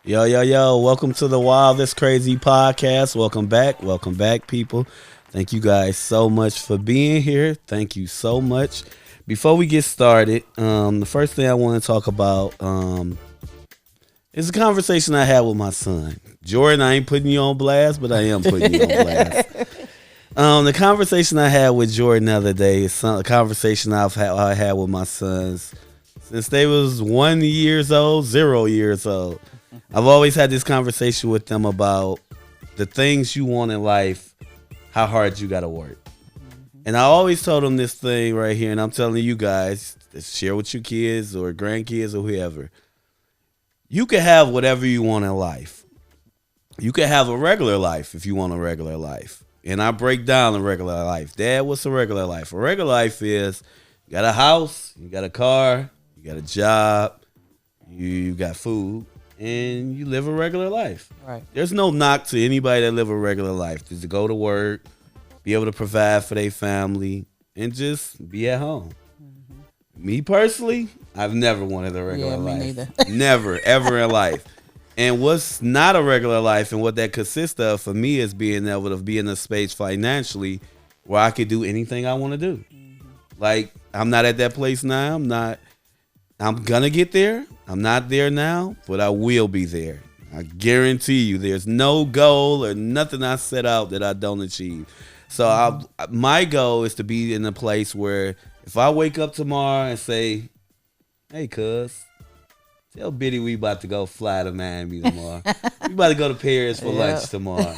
Yo, yo, yo, welcome to the Wildest Crazy Podcast. Welcome back, people. Thank you guys so much for being here. Thank you so much. Before we get started, the first thing I want to talk about is a conversation I had with my son. Jordan, I ain't putting you on blast, but I am putting you on blast. The conversation I had with Jordan the other day is a conversation I had with my sons since they was 1 years old, 0 years old. I've always had this conversation with them about the things you want in life, how hard you got to work. And I always told them this thing right here, and I'm telling you guys, share with your kids or grandkids or whoever. You can have whatever you want in life. You can have a regular life if you want a regular life. And I break down a regular life. Dad, what's a regular life? A regular life is you got a house, you got a car, you got a job, you got food, and you live a regular life. Right. There's no knock to anybody that live a regular life. Just to go to work, be able to provide for their family, and just be at home. Mm-hmm. Me personally, I've never wanted a regular life. Me neither. Never, ever in life. And what's not a regular life and what that consists of for me is being able to be in a space financially where I could do anything I want to do. Mm-hmm. Like, I'm not at that place now. I'm going to get there. I'm not there now, but I will be there. I guarantee you there's no goal or nothing I set out that I don't achieve. So my goal is to be in a place where if I wake up tomorrow and say, hey, cuz, tell Biddy we about to go fly to Miami tomorrow. We about to go to Paris for lunch tomorrow.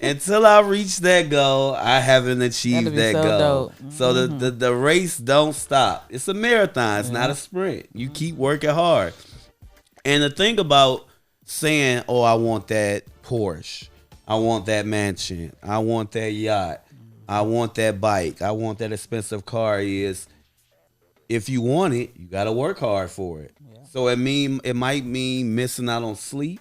Until I reach that goal, I haven't achieved that goal. Dope. Mm-hmm. So the race don't stop. It's a marathon. It's not a sprint. You keep working hard. And the thing about saying, oh, I want that Porsche. I want that mansion. I want that yacht. I want that bike. I want that expensive car is if you want it, you got to work hard for it. Yeah. So it might mean missing out on sleep.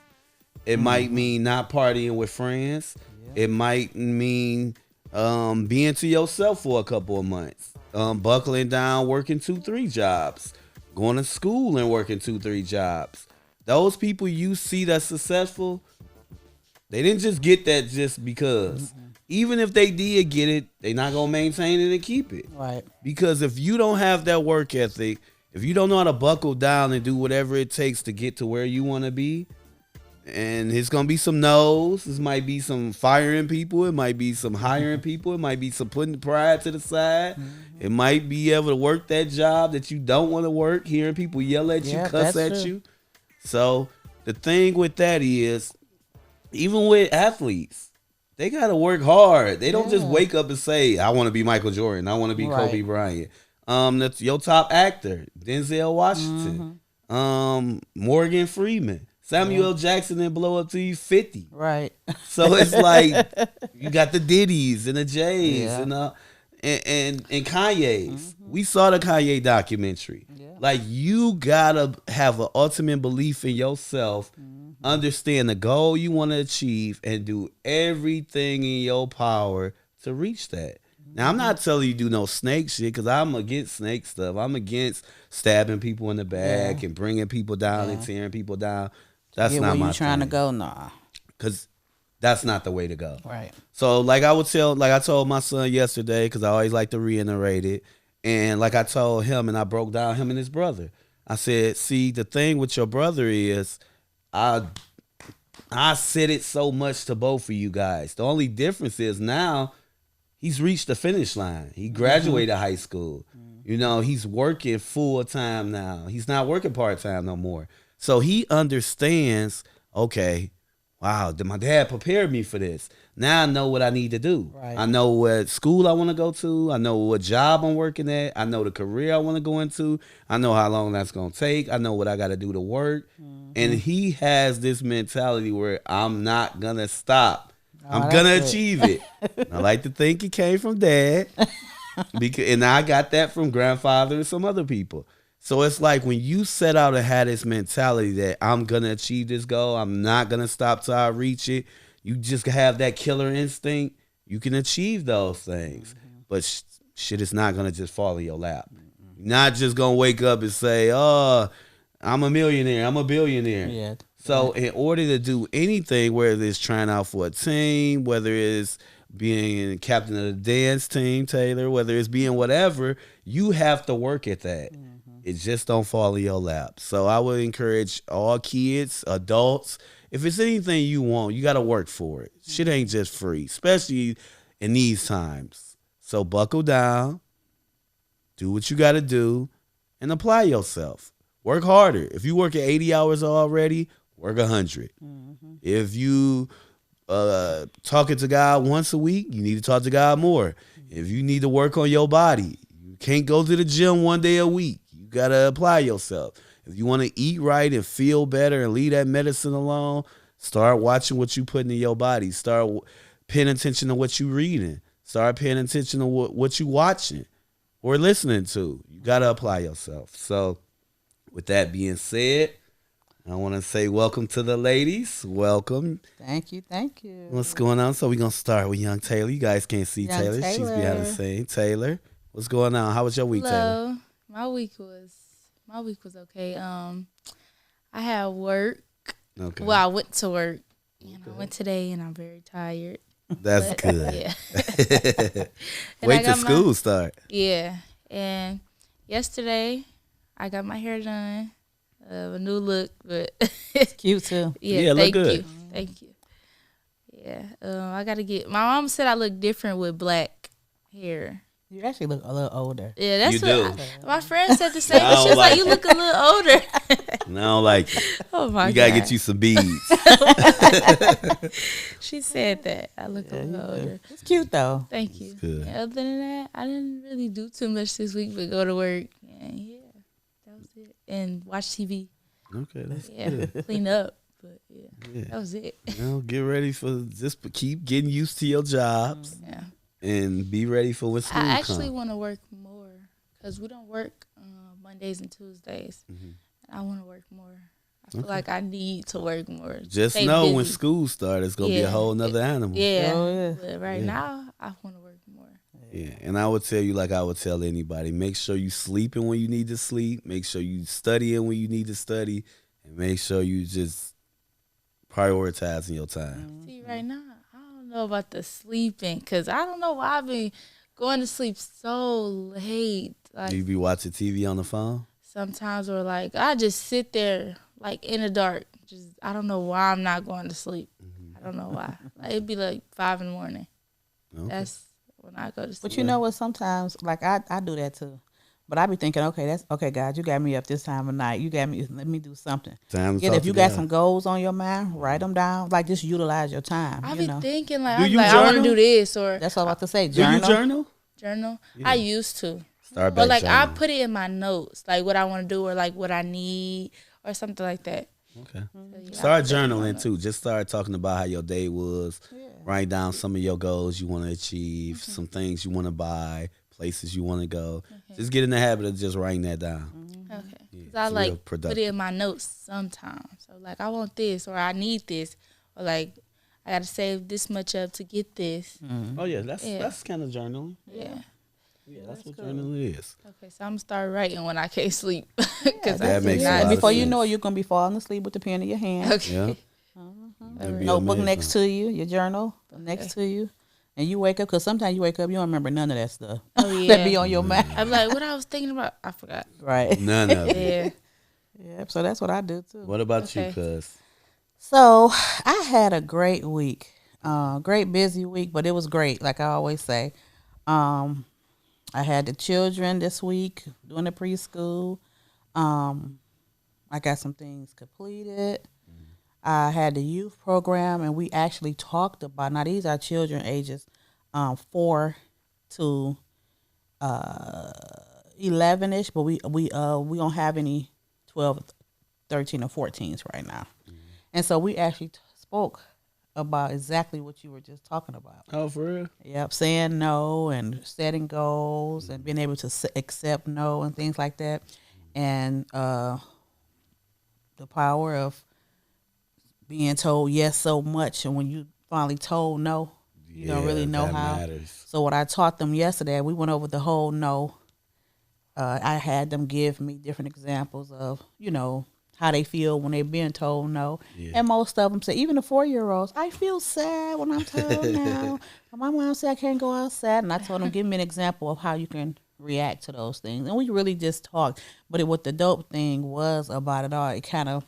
It might mean not partying with friends. Yeah. It might mean being to yourself for a couple of months. Buckling down, working 2-3 jobs. Going to school and working 2-3 jobs. Those people you see that's successful, they didn't just get that just because. Mm-hmm. Even if they did get it, they're not going to maintain it and keep it. Right. Because if you don't have that work ethic, if you don't know how to buckle down and do whatever it takes to get to where you want to be, and it's going to be some no's, this might be some firing people, it might be some hiring people, it might be some putting pride to the side, it might be able to work that job that you don't want to work, hearing people yell at you, cuss at you. So the thing with that is, even with athletes, they got to work hard. They don't just wake up and say, I want to be Michael Jordan. I want to be Kobe Bryant. That's your top actor, Denzel Washington, Morgan Freeman. Samuel L. Jackson didn't blow up till he's 50. Right. So it's like you got the Diddy's and the J's and Kanye's. We saw the Kanye documentary. Yeah. Like, you got to have an ultimate belief in yourself, understand the goal you want to achieve, and do everything in your power to reach that. Now, I'm not telling you do no snake shit because I'm against snake stuff. I'm against stabbing people in the back and bringing people down and tearing people down. That's not my thing. Where you trying to go? Nah. Because that's not the way to go. Right. So, like I told my son yesterday, because I always like to reiterate it, and like I told him, and I broke down him and his brother. I said, see, the thing with your brother is, I said it so much to both of you guys. The only difference is now he's reached the finish line. He graduated high school. You know, he's working full time now. He's not working part time no more. So he understands, okay, wow, my dad prepared me for this. Now I know what I need to do. Right. I know what school I want to go to. I know what job I'm working at. I know the career I want to go into. I know how long that's going to take. I know what I got to do to work. And he has this mentality where I'm not going to stop. I'm going to achieve it. I like to think it came from dad. And I got that from grandfather and some other people. So it's like when you set out and have this mentality that I'm going to achieve this goal, I'm not going to stop till I reach it. You just have that killer instinct. You can achieve those things. But shit is not going to just fall in your lap. You're not just going to wake up and say, oh, I'm a millionaire, I'm a billionaire. Yeah. So in order to do anything, whether it's trying out for a team, whether it's being captain of the dance team, Taylor, whether it's being whatever, you have to work at that. It just don't fall in your lap. So I would encourage all kids, adults, if it's anything you want, you got to work for it. Shit ain't just free, especially in these times. So buckle down, do what you got to do, and apply yourself. Work harder. If you work at 80 hours already, work 100. If you talking to God once a week, you need to talk to God more. If you need to work on your body, you can't go to the gym one day a week. You got to apply yourself. If you want to eat right and feel better and leave that medicine alone, start watching what you putting in your body. Start paying attention to what you reading. Start paying attention to what you watching or listening to. You got to apply yourself. So with that being said, I want to say welcome to the ladies. Welcome. Thank you. Thank you. What's going on? So we're going to start with young Taylor. You guys can't see Young Taylor. She's Taylor. behind the scene. Taylor, what's going on? How was your week, Taylor? Hello. My week was okay. I had work. Okay. Well, I went to work. And I went today and I'm very tired. That's But, good. Yeah. And Wait I till got school start. Yeah. And yesterday I got my hair done. A new look, but It's cute too. Yeah, look thank good. you. Thank you. Yeah. I gotta get my mom said I look different with black hair. You actually look a little older. Yeah, that's You what do. my friend said the same. I But don't she was like, like "You it. look a little older." And I don't like it. Oh my You god! got to get you some beads. She said that I look a Yeah, you little do. older. It's cute though. Thank you. good. And other than that, I didn't really do too much this week, but go to work and that was it. And watch TV. Okay, that's Yeah, good. clean up. But Yeah. that was it. Get ready for just keep getting used to your jobs Yeah. and be ready for when school I actually comes. want to work more because we don't work Mondays and Tuesdays. Mhm. I want to work more. I feel Okay. like I need to work more. Just Stay know when busy. school starts, it's gonna be a Yeah. whole nother animal. Yeah. Oh, yeah. But right Yeah. now, I want to work more. Yeah, and I would tell you, like I would tell anybody, make sure you sleeping when you need to sleep. Make sure you studying when you need to study, and make sure you just prioritizing your time. See, right now, I don't know about the sleeping because I don't know why I've been going to sleep so late. Like You be watching TV on the phone. sometimes, or like I just sit there like in the dark. Just I don't know why I'm not going to sleep. I don't know why. Like, it'd be like 5 in the morning. Okay. That's when I go to sleep. But you know what? Sometimes, like I do that too. But I be thinking, okay, that's okay, God. You got me up this time of night. You got me. Let me do something. Time to Yeah, talk if you to got God. some goals on your mind, write them down. Like just utilize your time. I you be know, thinking like, Do I'm you like I want to journal? do this or that's all I'm about to say. Do you journal? journal. Yeah. I used to. Start But back like I journaling. put it in my notes, like what I want to do or like what I need or something like that. Okay. So, yeah, I Start put it in my journaling notes. too. Just start talking about how your day was. Yeah. Write down some of your goals you want to achieve, Mm-hmm. some things you want to buy, places you want to go. Just get in the habit of just writing that down. Okay. Yeah, 'Cause I it's real like put productive. it in my notes sometimes. So like I want this or I need this or like I gotta save this much up to get this. Oh yeah, that's Yeah. kind of journaling. Yeah. Yeah, that's what journaling is. Okay, so I'm gonna start writing when I can't sleep because That makes a Yeah, lot and of before you sense. know it, you're gonna be falling asleep with the pen in your hand. Okay. Yeah. All That'd right. be Notebook amazing. next to you, your journal next to you, and you wake up because sometimes you wake up you don't remember none of that stuff Oh that yeah. be on your mind. I'm like, what I was thinking about, I forgot. Right. None of it. Yeah. Yeah. So that's what I do too. What about you, Okay. cuz? So I had a great week, great busy week, but it was great. Like I always say, I had the children this week doing the preschool. I got some things completed. I had the youth program, and we actually talked about. Now these are children ages 4 to 11ish, but we don't have any 12, 13, or 14s right now. And so we actually spoke about exactly what you were just talking about. Oh, for real? Yep, saying no and setting goals and being able to accept no and things like that. And the power of being told yes so much, and when you finally told no, you don't really know that how. matters. So what I taught them yesterday, we went over the whole no. I had them give me different examples of, how they feel when they're being told no. Yeah. And most of them say, even the 4-year-olds, I feel sad when I'm told no. My mom said I can't go outside. And I told them, give me an example of how you can react to those things. And we really just talked. But what the dope thing was about it all, it kind of,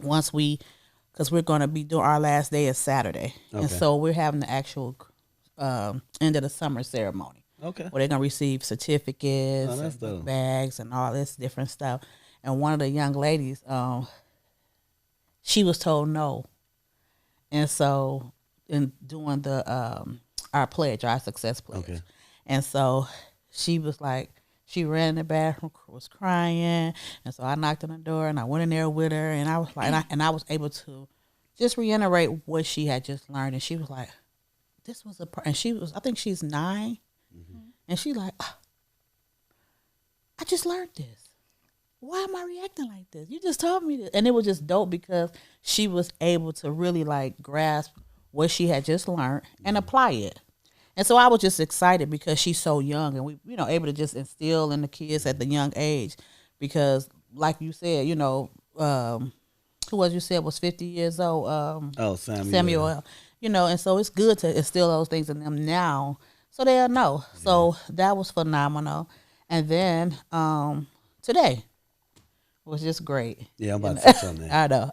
because we're going to be doing our last day is Saturday. Okay. And so we're having the actual end of the summer ceremony. Okay. Where they're going to receive certificates, that's and dope. bags, and all this different stuff. And one of the young ladies, she was told no. And so in doing the our pledge, our success pledge. Okay. And so she was like, she ran in the bathroom, was crying. And so I knocked on the door and I went in there with her, and I was like, I was able to just reiterate what she had just learned. And she was like, this was and she was, I think she's 9. Mm-hmm. And she like, oh, I just learned this. Why am I reacting like this? You just told me this. And it was just dope because she was able to really like grasp what she had just learned and apply it. And so I was just excited because she's so young, and we, able to just instill in the kids at the young age, because like you said, who was you said was 50 years old? Samuel. And so it's good to instill those things in them now so they'll know. Yeah. So that was phenomenal. And then today was just great. Yeah, I'm about to touch on that. I know.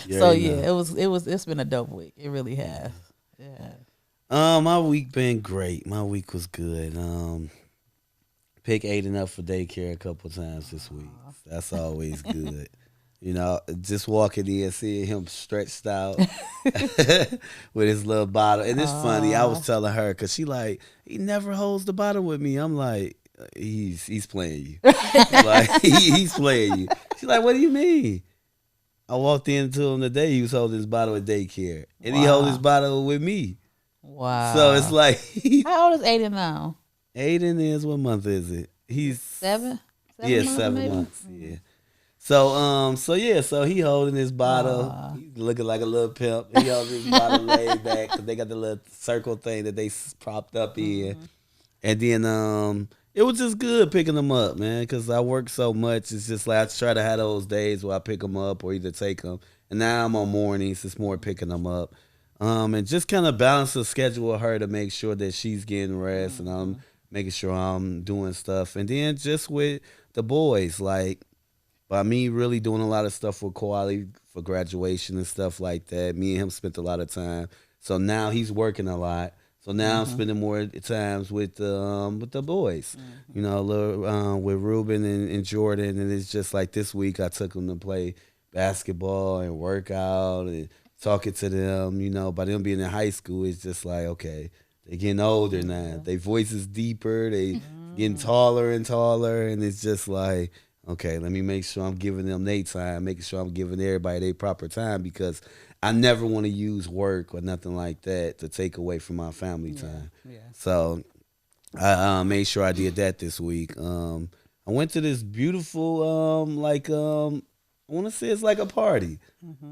Yeah, so yeah, it's been a dope week. It really has. Yeah. My week been great. My week was good. Pick Aiden up for daycare a couple times this week. That's always good. Just walking in, seeing him stretched out with his little bottle. And it's funny. I was telling her, because he never holds the bottle with me. I'm like, he's playing you. Like, he's playing you. She's like, what do you mean? I walked into him today. He was holding his bottle at daycare. And he held his bottle with me. Wow. So it's like. How old is Aiden now? Aiden is, what month is it? He's 7? 7 months. Yeah. So he holding his bottle. He's looking like a little pimp. He holding his bottle laid back because they got the little circle thing that they propped up in. And then it was just good picking them up, man, because I work so much. It's just like I try to have those days where I pick them up or either take them. And now I'm on mornings. It's more picking them up. And just kind of balance the schedule with her to make sure that she's getting rest and I'm making sure I'm doing stuff. And then just with the boys, like, by me really doing a lot of stuff with Koali for graduation and stuff like that, me and him spent a lot of time. So now he's working a lot. So now I'm spending more times with the boys, with Ruben and Jordan. And it's just like this week I took them to play basketball and work out and talking to them, by them being in high school, it's just like, okay, they're getting older now. Their voice is deeper. They getting taller and taller. And it's just like, okay, let me make sure I'm giving them their time, making sure I'm giving everybody their proper time, because I never want to use work or nothing like that to take away from my family time. Yeah. So I made sure I did that this week. I went to this beautiful, I want to say it's like a party.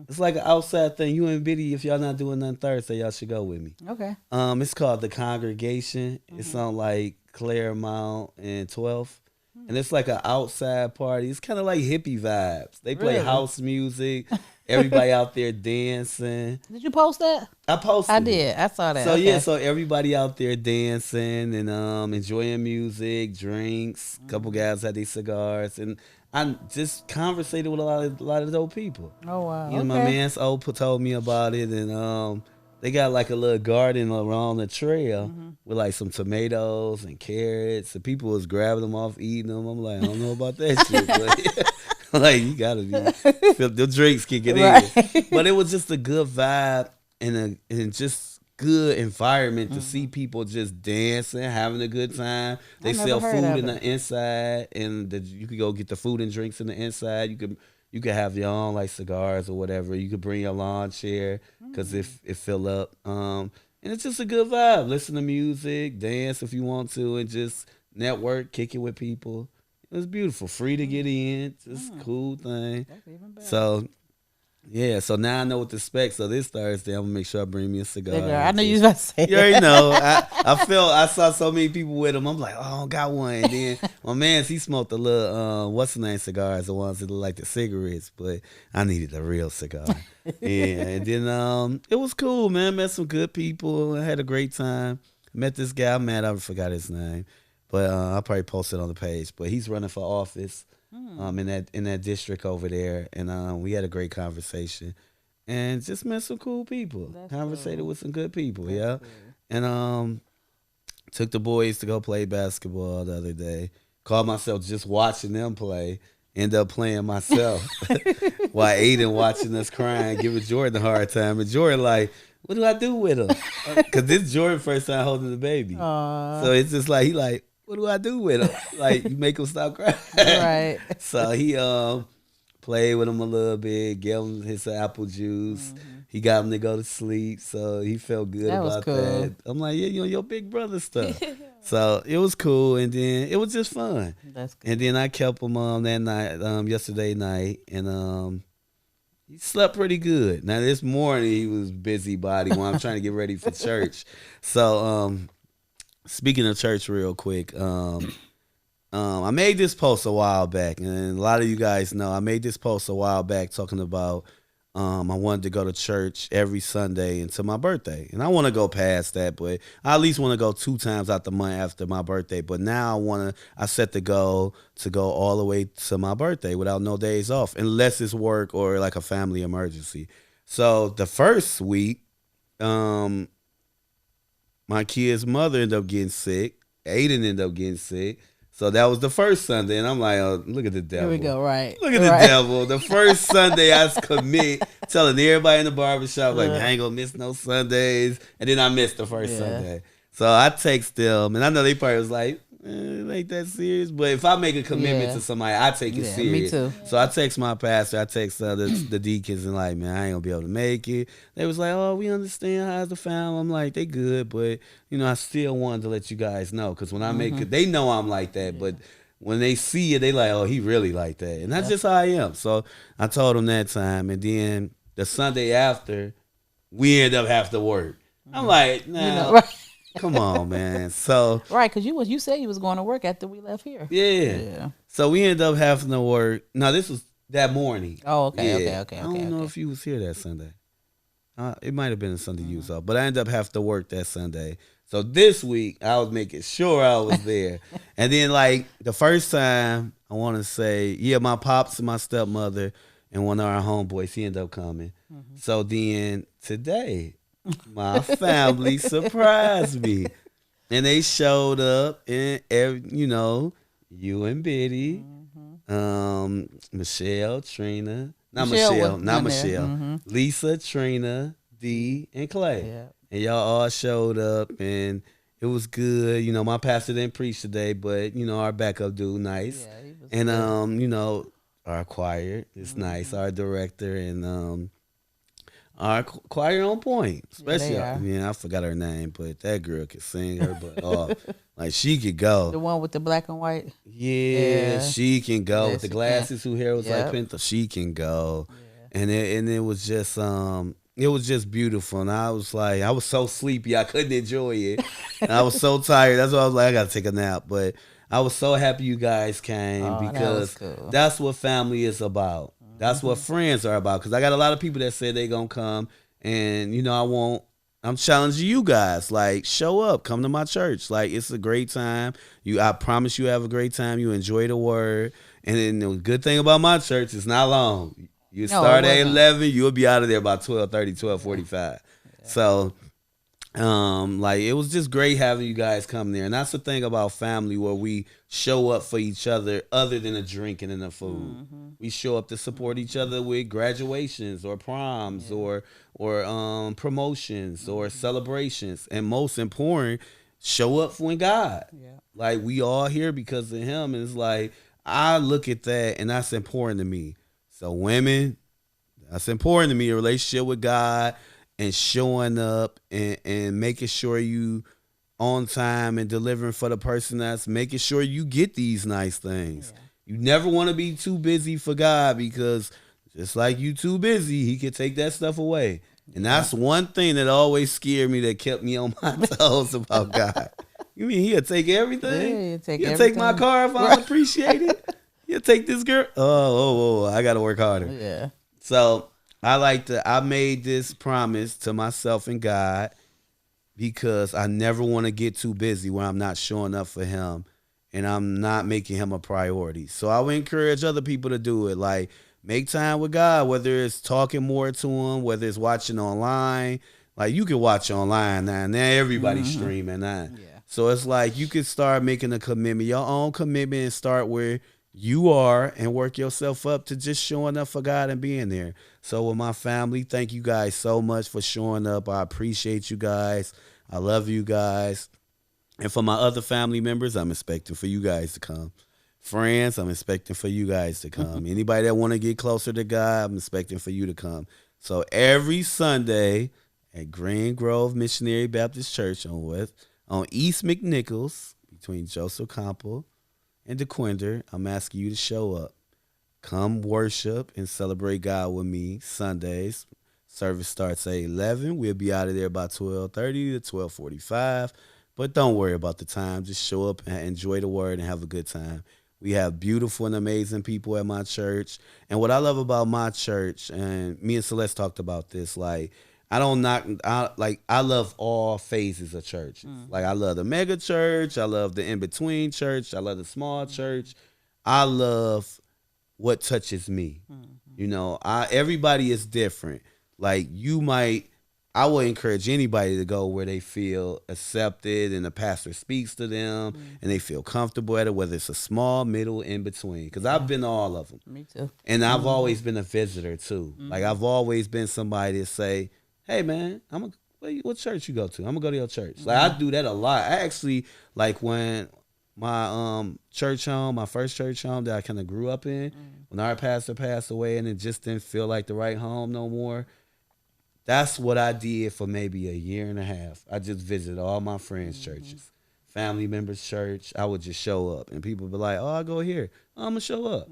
It's like an outside thing. You and Biddy, if y'all not doing nothing Thursday, y'all should go with me. Okay. It's called The Congregation. It's on like Claremont and 12th. And it's like an outside party. It's kind of like hippie vibes. They play house music. Everybody out there dancing. Did you post that? I posted. I did. I saw that. So okay. so everybody out there dancing and enjoying music, drinks. A couple guys had these cigars, and I just conversated with a lot of dope people. Oh wow! My man's told me about it, and they got like a little garden around the trail with like some tomatoes and carrots. And people was grabbing them off, eating them. I'm like, I don't know about that shit, but like you gotta be the drinks kick it in. But it was just a good vibe and just good environment to see people just dancing, having a good time. They sell food in the inside, and you could go get the food and drinks in the inside. You could have your own like cigars or whatever. You could bring your lawn chair because it fill up. And it's just a good vibe. Listen to music, dance if you want to, and just network, kick it with people. It was beautiful. Free to get in. Just cool thing. That's even better. So Yeah, so now I know what to expect. So this Thursday, I'm gonna make sure I bring me a cigar. I know you was about to say You already know. I saw so many people with them. I'm like, oh, I don't got one. And then my man, he smoked a little what's the name cigars, the ones that look like the cigarettes, but I needed a real cigar. Yeah, and then it was cool, man. Met some good people. I had a great time. Met this guy. I'm mad I forgot his name, but I'll probably post it on the page. But he's running for office. In that district over there, and we had a great conversation, and just met some cool people. Conversated with some good people, yeah. Cool. And took the boys to go play basketball the other day. Caught myself just watching them play. End up playing myself while Aiden watching us crying, giving Jordan a hard time, and Jordan like, what do I do with him? Because this is Jordan's first time holding the baby. Aww. So it's just like he like, what do I do with him? Like, you make him stop crying. Right. So he played with him a little bit, gave him his apple juice. Mm-hmm. He got him to go to sleep, so he felt good about that. I'm like, yeah, your big brother stuff. So it was cool, and then it was just fun. That's good. And then I kept him that night, yesterday night, and he slept pretty good. Now this morning he was busybody when I'm trying to get ready for church. So speaking of church real quick, I made this post a while back, and a lot of you guys know I made this post a while back talking about I wanted to go to church every Sunday until my birthday. And I want to go past that, but I at least want to go 2 times out the month after my birthday. But now I set the goal to go all the way to my birthday without no days off, unless it's work or like a family emergency. So the first week, my kid's mother ended up getting sick. Aiden ended up getting sick. So that was the first Sunday, and I'm like, oh, look at the devil. Here we go, right. Look at the devil. The first Sunday I commit, telling everybody in the barbershop, like, I ain't going to miss no Sundays. And then I missed the first Sunday. So I text them, and I know they probably was like, it ain't that serious. But if I make a commitment to somebody, I take it serious. Me too. So I text my pastor, I text the deacons, and like, man, I ain't going to be able to make it. They was like, oh, we understand how's the family. I'm like, they good, but, I still wanted to let you guys know. Because when I make it, they know I'm like that. But when they see it, they like, oh, he really like that. And that's just how I am. So I told them that time. And then the Sunday after, we end up having to work. I'm like, nah. Come on, man. So right, because you said you was going to work after we left here. Yeah. So we ended up having to work. No, this was that morning. Oh, okay, okay. I don't know if you was here that Sunday. It might have been a Sunday you was off, but I ended up having to work that Sunday. So this week I was making sure I was there. And then like the first time, I want to say, my pops and my stepmother and one of our homeboys, he ended up coming. Mm-hmm. So then today, my family surprised me, and they showed up, and you and Biddy, Michelle, Trina, not Michelle, Lisa, Trina, Dee, and Clay, and y'all all showed up, and it was good. My pastor didn't preach today, but our backup dude, nice, and our choir is nice, our director, and our choir on point, especially. I forgot her name, but that girl could sing her butt off. Like she could go. The one with the black and white. Yeah. She can go with the glasses. Who hair was like Pinto. She can go, and it was just beautiful. And I was like, I was so sleepy, I couldn't enjoy it. And I was so tired. That's why I was like, I gotta take a nap. But I was so happy you guys came because that's what family is about. That's what friends are about. Because I got a lot of people that say they gonna come, and I'm challenging you guys. Like, show up, come to my church. Like, it's a great time. I promise you have a great time. You enjoy the word, and then the good thing about my church, it's not long. You start at 11, you'll be out of there by 12:30, 12:45. Yeah. So, it was just great having you guys come there. And that's the thing about family, where we show up for each other other than the drinking and the food. Mm-hmm. We show up to support each other with graduations or proms or promotions or celebrations. And most important, show up for God. Yeah. Like, we all here because of him. And it's like, I look at that, and that's important to me. So women, that's important to me, a relationship with God, and showing up and making sure you on time and delivering for the person that's making sure you get these nice things. Yeah. You never want to be too busy for God, because Just like you too busy, he could take that stuff away. And that's one thing that always scared me, that kept me on my toes about God. You mean he'll take everything? Yeah, He'll take my car if I don't appreciate it? He'll take this girl? Oh, I got to work harder. Yeah. So I made this promise to myself and God, because I never want to get too busy where I'm not showing up for him and I'm not making him a priority. So I would encourage other people to do it. Like, make time with God, whether it's talking more to him, whether it's watching online. Like, you can watch online now. Now everybody's streaming now. Yeah. So it's like you can start making a commitment, your own commitment, and start where you are and work yourself up to just showing up for God and being there. So with my family, thank you guys so much for showing up. I appreciate you guys. I love you guys. And for my other family members, I'm expecting for you guys to come. Friends, I'm expecting for you guys to come. Anybody that want to get closer to God, I'm expecting for you to come. So every Sunday at Green Grove Missionary Baptist Church on East McNichols, between Joseph Campo and DeQuinder, I'm asking you to show up. Come worship and celebrate God with me Sundays. Service starts at 11. We'll be out of there by 12:30 to 12:45. But don't worry about the time. Just show up and enjoy the word and have a good time. We have beautiful and amazing people at my church. And what I love about my church, and me and Celeste talked about this, like, I love all phases of churches. Like, I love the mega church. I love the in-between church. I love the small church. I love what touches me. You know, everybody is different. Like, I would encourage anybody to go where they feel accepted and the pastor speaks to them and they feel comfortable at it, whether it's a small, middle, in between. Because I've been to all of them. Me too. And I've always been a visitor too. Like, I've always been somebody to say, hey man, what church you go to? I'm gonna go to your church. Like, I do that a lot. I actually, like, when my church home, my first church home that I kind of grew up in, when our pastor passed away and it just didn't feel like the right home no more, that's what I did for maybe a year and a half. I just visited all my friends' churches, family members' church. I would just show up, and people would be like, oh, I'll go here. Oh, I'm going to show up.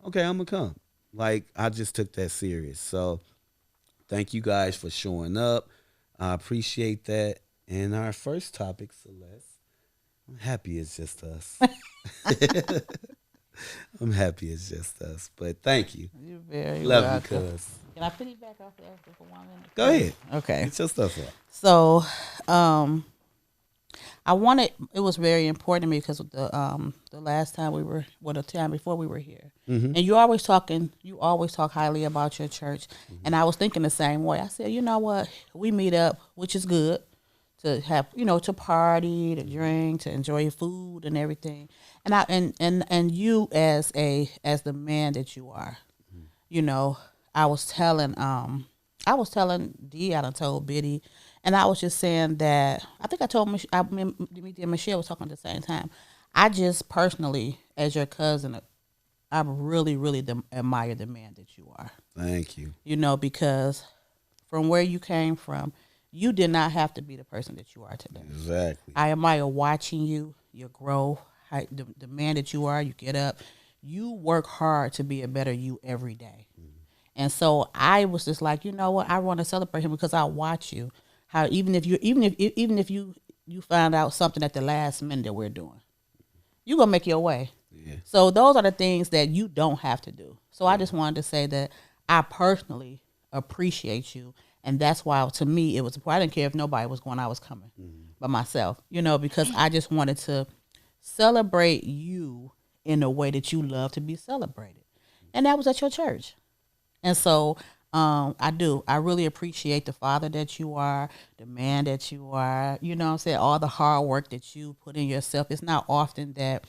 Okay, I'm going to come. Like, I just took that serious. So thank you guys for showing up. I appreciate that. And our first topic, Celeste, I'm happy it's just us. I'm happy it's just us. But thank you. You're very Love welcome. You, cuz. Can I piggyback off of that for 1 minute? Go ahead. Okay. Get your stuff out. So, it was very important to me because the last time the time before we were here, and you always talk highly about your church, and I was thinking the same way. I said, you know what, we meet up, which is good, to have, to party, to drink, to enjoy food and everything, and you as the man that you are, I was telling Dee, I done told Biddy, and I was just saying that I think I told me and Michelle was talking at the same time. I just personally, as your cousin, I really, really admire the man that you are. Thank you. Because from where you came from, you did not have to be the person that you are today. Exactly. I admire watching you, your growth, the man that you are. You get up, you work hard to be a better you every day. And so I was just like, you know what? I want to celebrate him because I watch you. How even if you find out something at the last minute that we're doing, you gonna make your way. Yeah. So those are the things that you don't have to do. So I just wanted to say that I personally appreciate you, and that's why to me it was. I didn't care if nobody was going. I was coming, but myself, because I just wanted to celebrate you in a way that you love to be celebrated, and that was at your church. And so I really appreciate the father that you are, the man that you are, all the hard work that you put in yourself. It's not often that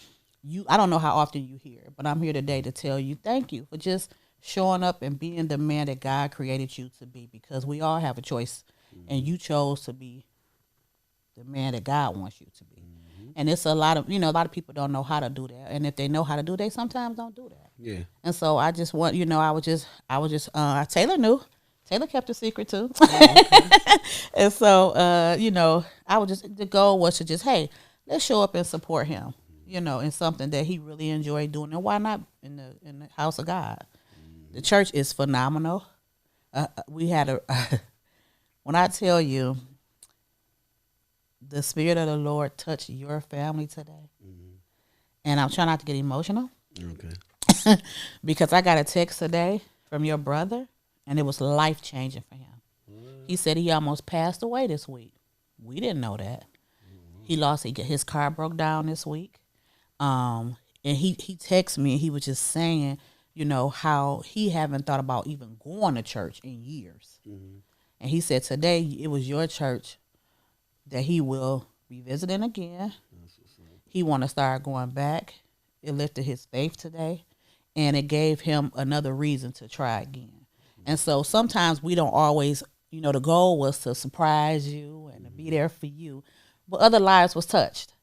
I don't know how often you hear, but I'm here today to tell you thank you for just showing up and being the man that God created you to be, because we all have a choice, and you chose to be the man that God wants you to be. And it's a lot of people don't know how to do that. And if they know how to do, they sometimes don't do that. Yeah. And so I just want, Taylor knew. Taylor kept a secret too. Oh, okay. And so, the goal was to just, hey, let's show up and support him, in something that he really enjoyed doing. And why not in the house of God? The church is phenomenal. We had a when I tell you, the Spirit of the Lord touched your family today, and I'm trying not to get emotional. Okay. Because I got a text today from your brother, and it was life changing for him. He said he almost passed away this week. We didn't know that. He lost. His car broke down this week, and he texted me, and he was just saying, how he haven't thought about even going to church in years. And he said today it was your church that he will be visiting again. He want to start going back. It lifted his faith today, and it gave him another reason to try again. And so sometimes we don't always, the goal was to surprise you and to be there for you, but other lives was touched,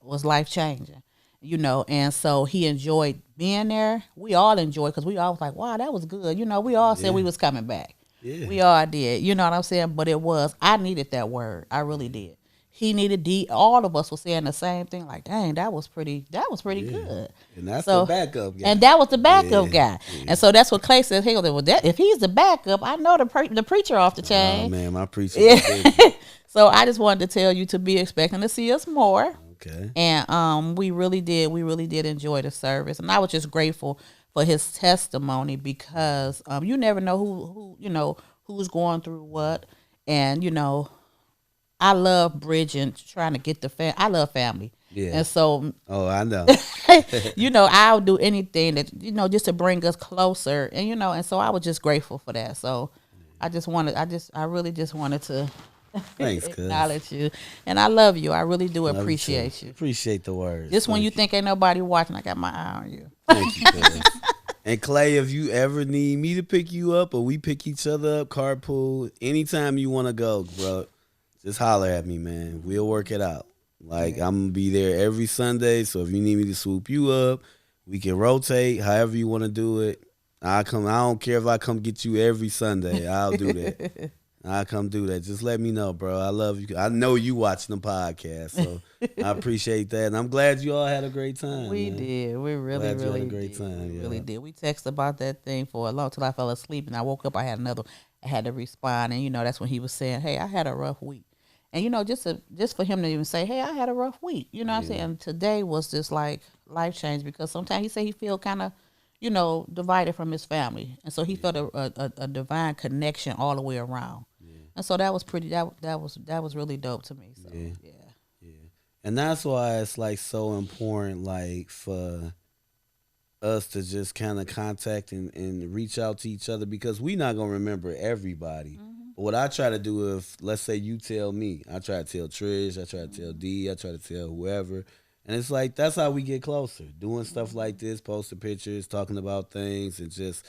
was life changing, and so he enjoyed being there. We all enjoyed, because we all was like, wow, that was good. We all said we was coming back. Yeah. We all did. You know what I'm saying? But I needed that word. I really did. He needed all of us were saying the same thing, like, dang, that was pretty good. And that's the backup guy. And that was the backup guy. Yeah. And so that's what Clay said. Hey, well, if he's the backup, I know the preacher off the chain. Oh man, my preacher. So I just wanted to tell you to be expecting to see us more. Okay. And we really did enjoy the service. And I was just grateful for his testimony, because you never know who's going through what. And I love bridging, trying to get the I love family. Yeah. And so, I know. I'll do anything that, just to bring us closer. And, and so I was just grateful for that. So I really just wanted to Thanks, acknowledge you. And I love you. I really do appreciate you. Appreciate the words. Just when you think ain't nobody watching, I got my eye on you. Thank you, cuz. And Clay, if you ever need me to pick you up or we pick each other up, carpool, anytime you want to go, bro, just holler at me, man. We'll work it out. Like, I'm going to be there every Sunday, so if you need me to swoop you up, we can rotate however you want to do it. I don't care if I come get you every Sunday. I'll do that. I'll come do that. Just let me know, bro. I love you. I know you watching the podcast, so I appreciate that. And I'm glad you all had a great time. We did. We really had a great time. We really did. We texted about that thing for a long till I fell asleep, and I woke up. I had to respond, and that's when he was saying, "Hey, I had a rough week." And just for him to even say, "Hey, I had a rough week," what I'm saying? Today was just like life change, because sometimes he said he feel kind of, divided from his family, and so he felt a divine connection all the way around. And so that was that was really dope to me. So yeah. And that's why it's like so important, like, for us to just kind of contact and reach out to each other, because we're not gonna remember everybody. But what I try to do, if let's say you tell me, I try to tell Trish, I try to tell D, I try to tell whoever, and it's like that's how we get closer, doing stuff like this, posting pictures, talking about things, and just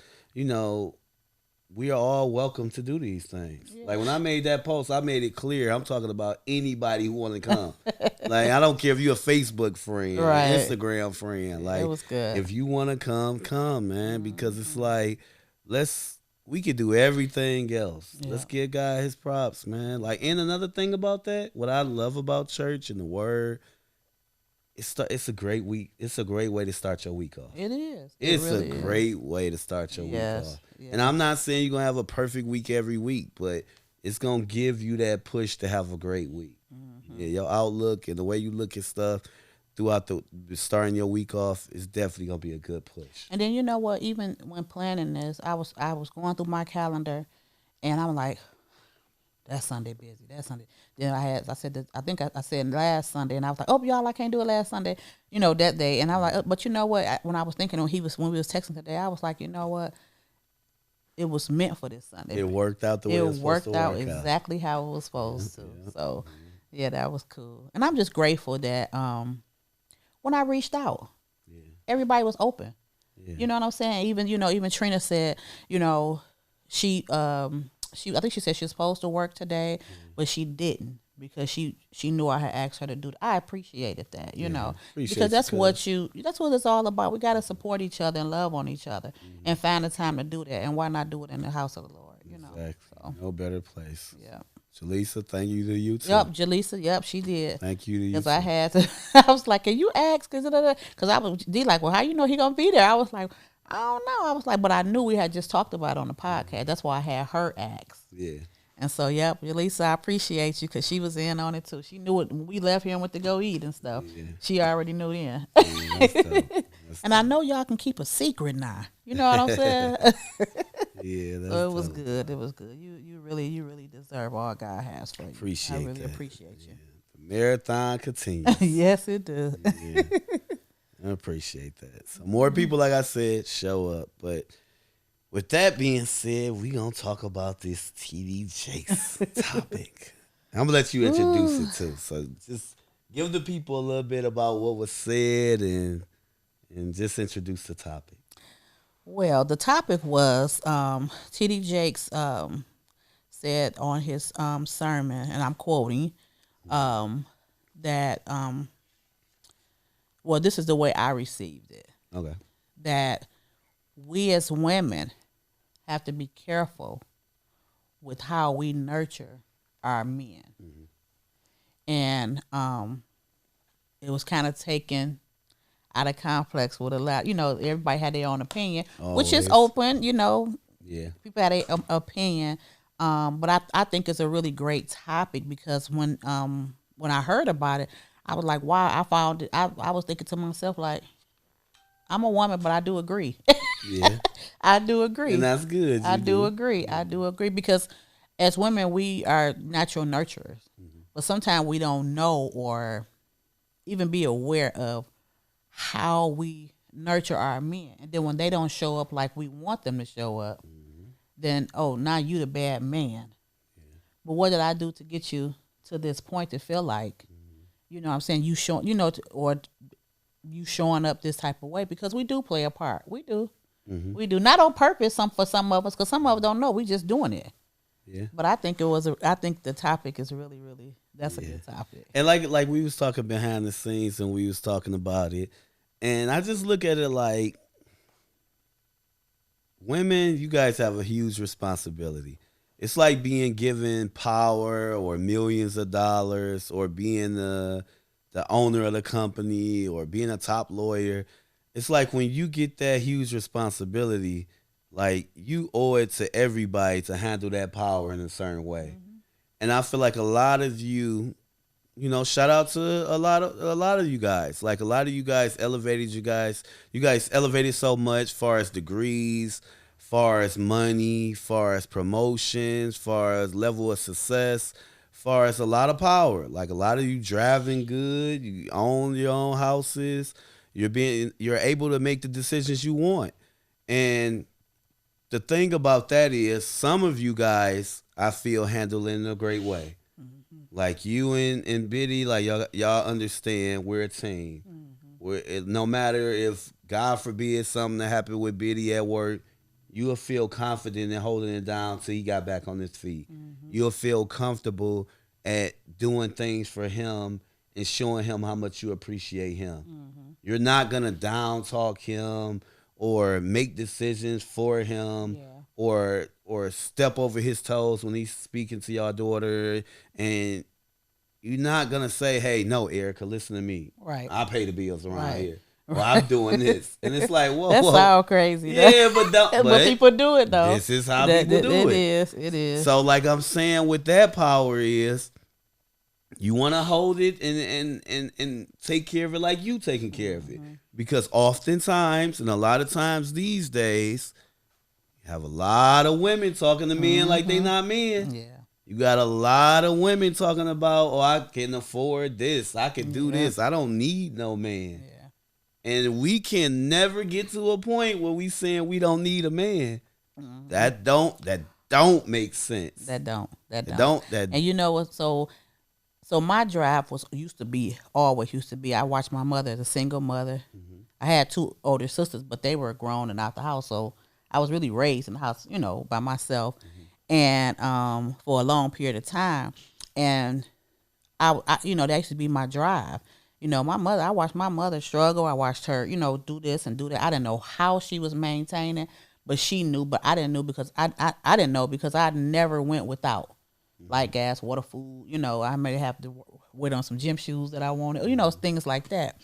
we are all welcome to do these things. Yeah. Like, when I made that post, I made it clear I'm talking about anybody who want to come. Like, I don't care if you're a Facebook friend, right, or Instagram friend. Like, it was good. If you want to come, man, because it's like, we could do everything else. Yeah. Let's give God his props, man. Like, and another thing about that, what I love about church and the word, it's a great week. It's a great way to start your week off. It is. It's really a great way to start your week off. Yeah. And I'm not saying you're going to have a perfect week every week, but it's going to give you that push to have a great week. Yeah, your outlook and the way you look at stuff throughout the starting your week off is definitely going to be a good push. And then, you know what, even when planning this, I was going through my calendar, and I'm like, that Sunday busy. That Sunday. Then I said last Sunday, and I was like, oh, y'all, I can't do it last Sunday, that day. And I was like, but you know what? When I was thinking, when we was texting today, I was like, you know what? It was meant for this Sunday. It worked out the way it was supposed to work out. It worked out exactly how it was supposed to. Yeah. So, yeah, that was cool. And I'm just grateful that when I reached out, everybody was open. Yeah. You know what I'm saying? Even Trina said, she I think she said she was supposed to work today, but she didn't, because she knew I had asked her to do it. I appreciated that, because that's what it's all about. We got to support each other and love on each other, and find the time to do that. And why not do it in the house of the Lord? Exactly. So. No better place. Yeah. Jalisa, thank you to you too. Yep, Jalisa. Yep, she did. Thank you to you. Because I had to. I was like, "Can you ask?" Because I was D like, "Well, how you know he gonna be there?" I was like, I don't know. I was like, but I knew we had just talked about it on the podcast. That's why I had her ask. Yeah. And so, yep, Lisa, I appreciate you because she was in on it too. She knew it when we left here and went to go eat and stuff. Yeah. She already knew then. Yeah, that's dope. That's And I know y'all can keep a secret now. You know what I'm saying? Yeah, that's So it was dope. good. It was good. You really deserve all God has for you. Appreciate I really that. appreciate you. The marathon continues. Yes, it does. Yeah. I appreciate that. So more people, like I said, show up. But with that being said, we gonna talk about this TD Jakes topic. I'm gonna let you introduce it too. So just give the people a little bit about what was said and just introduce the topic. Well, the topic was TD Jakes said on his sermon, and I'm quoting, that well, this is the way I received it. Okay. That we as women have to be careful with how we nurture our men. And it was kind of taken out of complex with a lot. You know, everybody had their own opinion, which is Always. open. You know, Yeah. people had their opinion. But I think it's a really great topic because when I heard about it, I was like, wow, I found it. I was thinking to myself, like, I'm a woman, but I do agree. Yeah. I do agree. And that's good. I You do agree. I do agree because as women, we are natural nurturers, but sometimes we don't know or even be aware of how we nurture our men. And then when they don't show up like we want them to show up, then, oh, now you the bad man. But what did I do to get you to this point to feel like, you know what I'm saying, you show, you know, or you showing up this type of way? Because we do play a part. We do. We do. Not on purpose for some of us, because some of us don't know. We just doing it. Yeah. But I think I think the topic is really, that's a good topic. And like we was talking behind the scenes and we was talking about it. And I just look at it like, women, you guys have a huge responsibility. It's like being given power or millions of dollars or being the owner of the company or being a top lawyer. It's like when you get that huge responsibility, like you owe it to everybody to handle that power in a certain way. And I feel like a lot of you, you know, shout out to a lot of you guys. Like a lot of you guys elevated you guys elevated so much far as degrees, far as money, far as promotions, far as level of success, far as a lot of power. Like a lot of you driving good, you own your own houses, you're able to make the decisions you want. And the thing about that is some of you guys I feel handle it in a great way. Like you and Biddy, like y'all understand we're a team. No matter if God forbid something that happened with Biddy at work, you'll feel confident in holding it down till he got back on his feet. You'll feel comfortable at doing things for him and showing him how much you appreciate him. You're not gonna down talk him or make decisions for him or step over his toes when he's speaking to your daughter. And you're not gonna say, hey, no, Erica, listen to me. Right. I pay the bills around here. Well, I'm doing this. And it's like, whoa, That whoa. sounds crazy. Yeah, but people do it though. This is how people do it. It is. So like I'm saying with that power is you want to hold it and take care of it like you taking care of it. Because oftentimes and a lot of times these days, you have a lot of women talking to men like they not men. Yeah. You got a lot of women talking about, oh, I can afford this. I can do this. I don't need no man. Yeah. And we can never get to a point where we saying we don't need a man. That don't make sense. That don't. That And you know what? So my drive always used to be. I watched my mother as a single mother. I had two older sisters, but they were grown and out the house. So I was really raised in the house, you know, by myself, and for a long period of time. And I you know, that used to be my drive. You know, I watched my mother struggle. I watched her, you know, do this and do that. I didn't know how she was maintaining, but she knew. But I didn't know because I didn't know because I never went without, like gas, water, food. You know, I may have to wear on some gym shoes that I wanted. You know, things like that.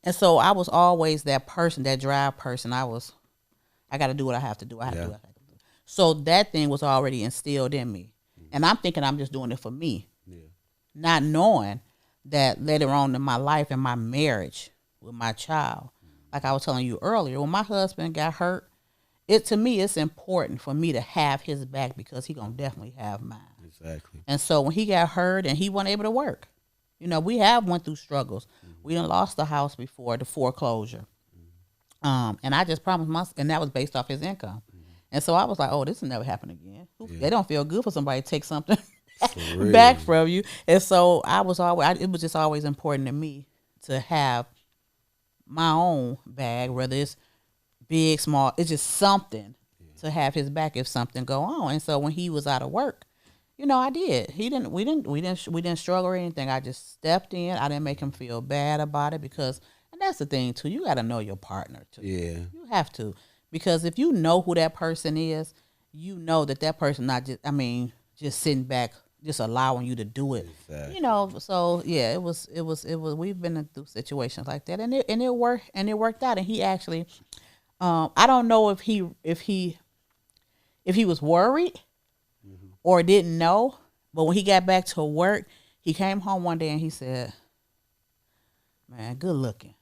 And so I was always that person, that drive person. I was I got to do what I have to do. I have to Yeah. do what I have to do. So that thing was already instilled in me. And I'm thinking I'm just doing it for me. Yeah. Not knowing that later on in my life and my marriage with my child, like I was telling you earlier, when my husband got hurt, to me it's important for me to have his back because he gonna definitely have mine. Exactly. And so when he got hurt and he wasn't able to work, we have went through struggles. We done lost the house before the foreclosure. And I just promised myself, and that was based off his income. And so I was like, oh, this will never happen again. Yeah. They don't feel good for somebody to take something For real. back from you. And so it was just always important to me to have my own bag, whether it's big, small, it's just something to have his back if something go on. And so when he was out of work, I did. We didn't struggle or anything. I just stepped in. I didn't make him feel bad about it because, and that's the thing too, you got to know your partner too. Yeah. You have to. Because if you know who that person is, you know that person not just sitting back, just allowing you to do it. Exactly. So yeah, it was. We've been through situations like that, and it worked out. And he actually, I don't know if he was worried or didn't know, but when he got back to work, he came home one day and he said, "Man, good looking."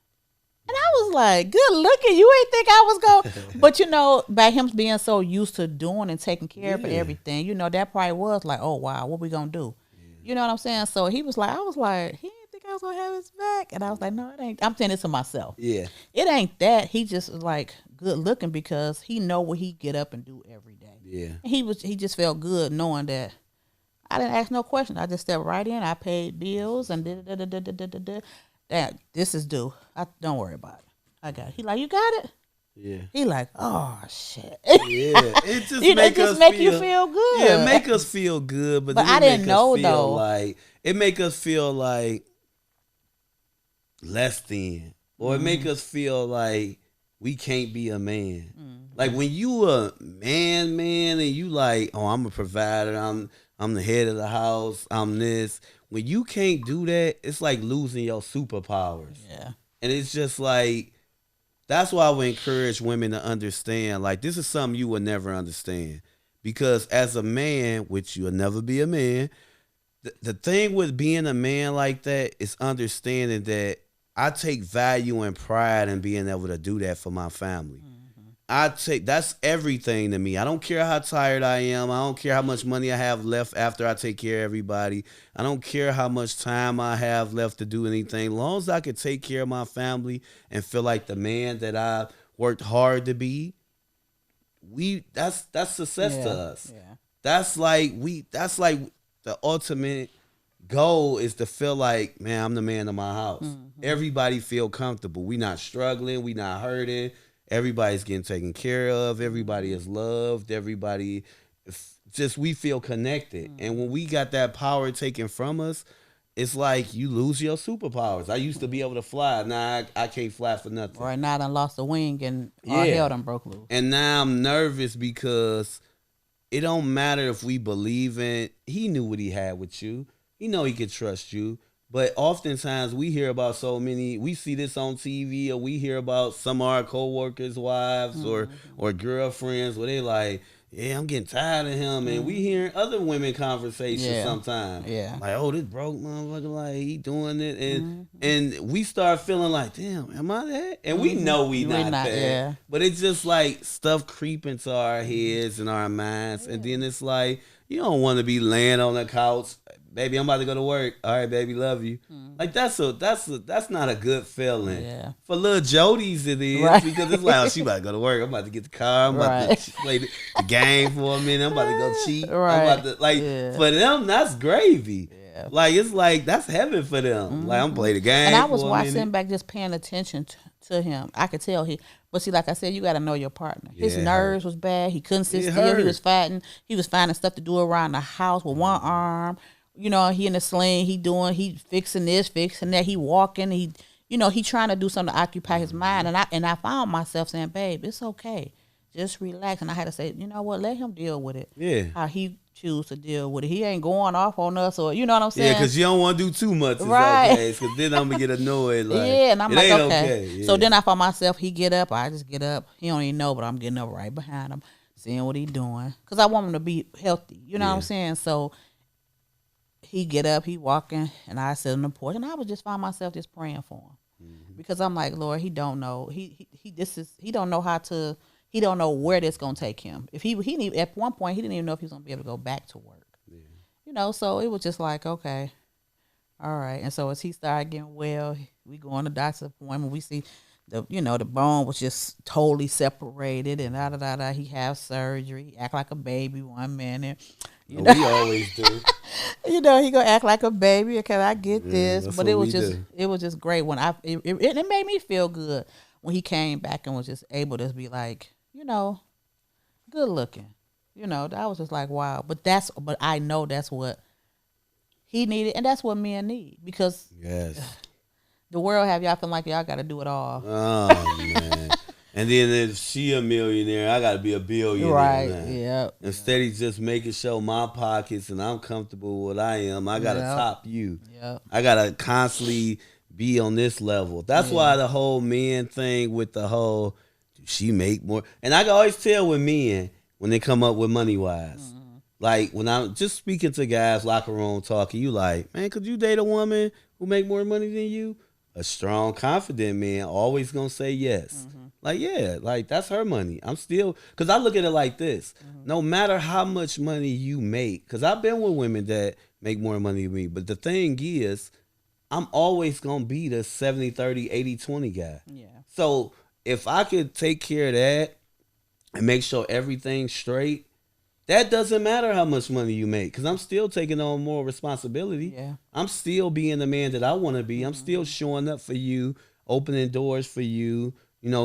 And I was like, good looking. You ain't think I was going. But, by him being so used to doing and taking care of everything, that probably was like, oh, wow, what we going to do? Yeah. You know what I'm saying? So I was like, he didn't think I was going to have his back. And I was like, no, it ain't. I'm saying it to myself. Yeah. It ain't that. He just like good looking because he know what he get up and do every day. Yeah. And he just felt good knowing that I didn't ask no questions. I just stepped right in. I paid bills and that this is due. Don't worry about it. I got it. He like, you got it? Yeah. He like, oh shit. Yeah. It just make you feel good. Yeah, make us feel good. But then I didn't know though. Like it make us feel like less than, or it make us feel like we can't be a man. Like when you a man, and you like, oh, I'm a provider. I'm the head of the house. I'm this. When you can't do that, it's like losing your superpowers. Yeah. And it's just like, that's why I would encourage women to understand, like, this is something you will never understand. Because as a man, which you'll never be a man, the thing with being a man like that is understanding that I take value and pride in being able to do that for my family. That's everything to me. I don't care how tired I am. I don't care how much money I have left after I take care of everybody. I don't care how much time I have left to do anything. As long as I can take care of my family and feel like the man that I worked hard to be, that's success to us. Yeah. That's like the ultimate goal is to feel like, man, I'm the man of my house. Everybody feel comfortable. We not struggling. We not hurting. Everybody's getting taken care of. Everybody is loved. Everybody, we feel connected. And when we got that power taken from us, it's like you lose your superpowers. I used to be able to fly. Now I can't fly for nothing. Right now I done lost a wing and all hell done broke loose. And now I'm nervous because it don't matter if we believe in, he knew what he had with you. He know he could trust you. But oftentimes we hear about we see this on TV, or we hear about some of our coworkers' wives or girlfriends where they like, yeah, I'm getting tired of him. And we hearing other women conversations sometimes. Yeah. Like, oh, this broke motherfucker, like he doing it. And we start feeling like, damn, am I that? And we know we not that. Yeah. But it's just like stuff creeping to our heads and our minds. And then it's like, you don't want to be laying on the couch. Baby, I'm about to go to work. All right, baby, love you. Like that's not a good feeling. Yeah. For little Jodies it is, because it's like, oh, she about to go to work. I'm about to get the car. I'm about to play the game for a minute. I'm about to go cheat. Right. I'm about to for them, that's gravy. Yeah. Like it's like that's heaven for them. Like I'm play the game. And I was watching back, just paying attention to him. I could tell but see, like I said, you got to know your partner. His nerves was bad. He couldn't sit still. He was fighting. He was finding stuff to do around the house with one arm. He in the sling. He fixing this, fixing that. He walking. He trying to do something to occupy his mind. And I found myself saying, babe, it's okay. just relax. And I had to say, you know what, let him deal with it. Yeah. How he choose to deal with it. He ain't going off on us, or you know what I'm Yeah, saying? because you don't want to do too much. Right. Okay, because then I'm going to get annoyed. Like, yeah, and I'm it like, ain't okay. Yeah. So then I found myself, he get up, I just get up. He don't even know, but I'm getting up right behind him, seeing what he doing. Because I want him to be healthy. You know what I'm saying? So he get up, he walking, and I sit on the porch, and I would just find myself just praying for him. Because I'm like, Lord, he don't know. He don't know how to, he don't know where this gonna take him. If he at one point he didn't even know if he was gonna be able to go back to work. Yeah. You know, so it was just like, okay, all right. And so as he started getting well, we go on the doctor's appointment. We see the bone was just totally separated, and da. He have surgery. He act like a baby 1 minute. You know? We always do. He gonna act like a baby. Can I get this? But it was just great when it made me feel good when he came back and was just able to be like, good looking. I was just like, wow. But I know that's what he needed, and that's what men need, because the world have y'all feeling like y'all got to do it all. Oh man. And then if she a millionaire, I got to be a billionaire. Right, yeah. Instead of just making sure my pockets and I'm comfortable with what I am, I got to top you. Yep. I got to constantly be on this level. That's why the whole men thing with the whole, she make more. And I can always tell with men when they come up with money-wise. Mm-hmm. Like when I'm just speaking to guys, locker room talking, you like, man, could you date a woman who make more money than you? A strong, confident man always going to say yes. Mm-hmm. Like, yeah, like that's her money. I'm still, because I look at it like this. Mm-hmm. No matter how much money you make, because I've been with women that make more money than me, but the thing is, I'm always going to be the 70, 30, 80, 20 guy. Yeah. So if I could take care of that and make sure everything's straight, that doesn't matter how much money you make, because I'm still taking on more responsibility. Yeah. I'm still being the man that I want to be. Mm-hmm. I'm still showing up for you, opening doors for you,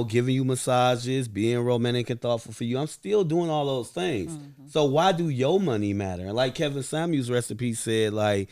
giving you massages, being romantic and thoughtful for you. I'm still doing all those things. Mm-hmm. So why do your money matter? And like Kevin Samuels' recipe said, like,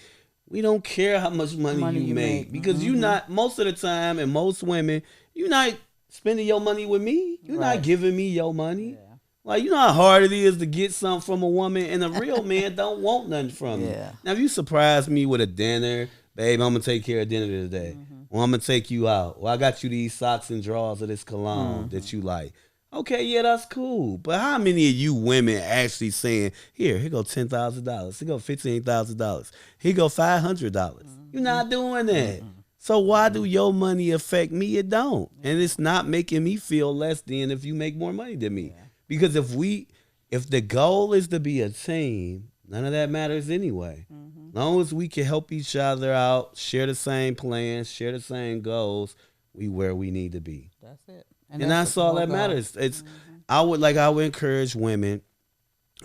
we don't care how much money you make, because you're not, most of the time, and most women, you're not spending your money with me. You're not giving me your money. Yeah. Like, you know how hard it is to get something from a woman, and a real man don't want nothing from you. Now, if you surprise me with a dinner, babe, I'm going to take care of dinner today. Mm-hmm. Or I'm going to take you out. Or I got you these socks and drawers of this cologne that you like. Okay, yeah, that's cool. But how many of you women actually saying, here go $10,000. Here go $15,000. Here go $500. Mm-hmm. You're not doing that. Mm-hmm. So why do your money affect me? It don't. And it's not making me feel less than if you make more money than me. Yeah. Because if the goal is to be a team, none of that matters anyway. Mm-hmm. As long as we can help each other out, share the same plans, share the same goals, we where we need to be. That's it. And that's all that matters. It's I would encourage women,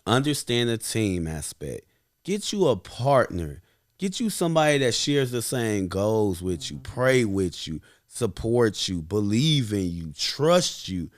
understand the team aspect. Get you a partner. Get you somebody that shares the same goals with you, pray with you, support you, believe in you, trust you.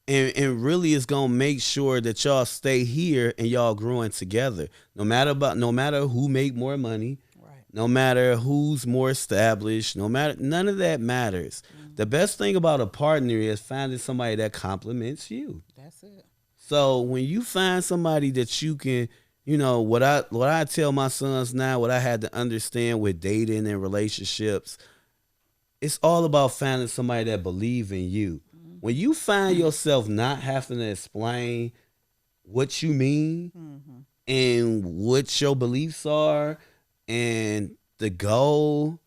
And really is gonna make sure that y'all stay here and y'all growing together. No matter who make more money, right? No matter who's more established, none of that matters. Mm-hmm. The best thing about a partner is finding somebody that complements you. That's it. So when you find somebody that you can, what I tell my sons now, what I had to understand with dating and relationships, it's all about finding somebody that believe in you. When you find yourself not having to explain what you mean and what your beliefs are and the goal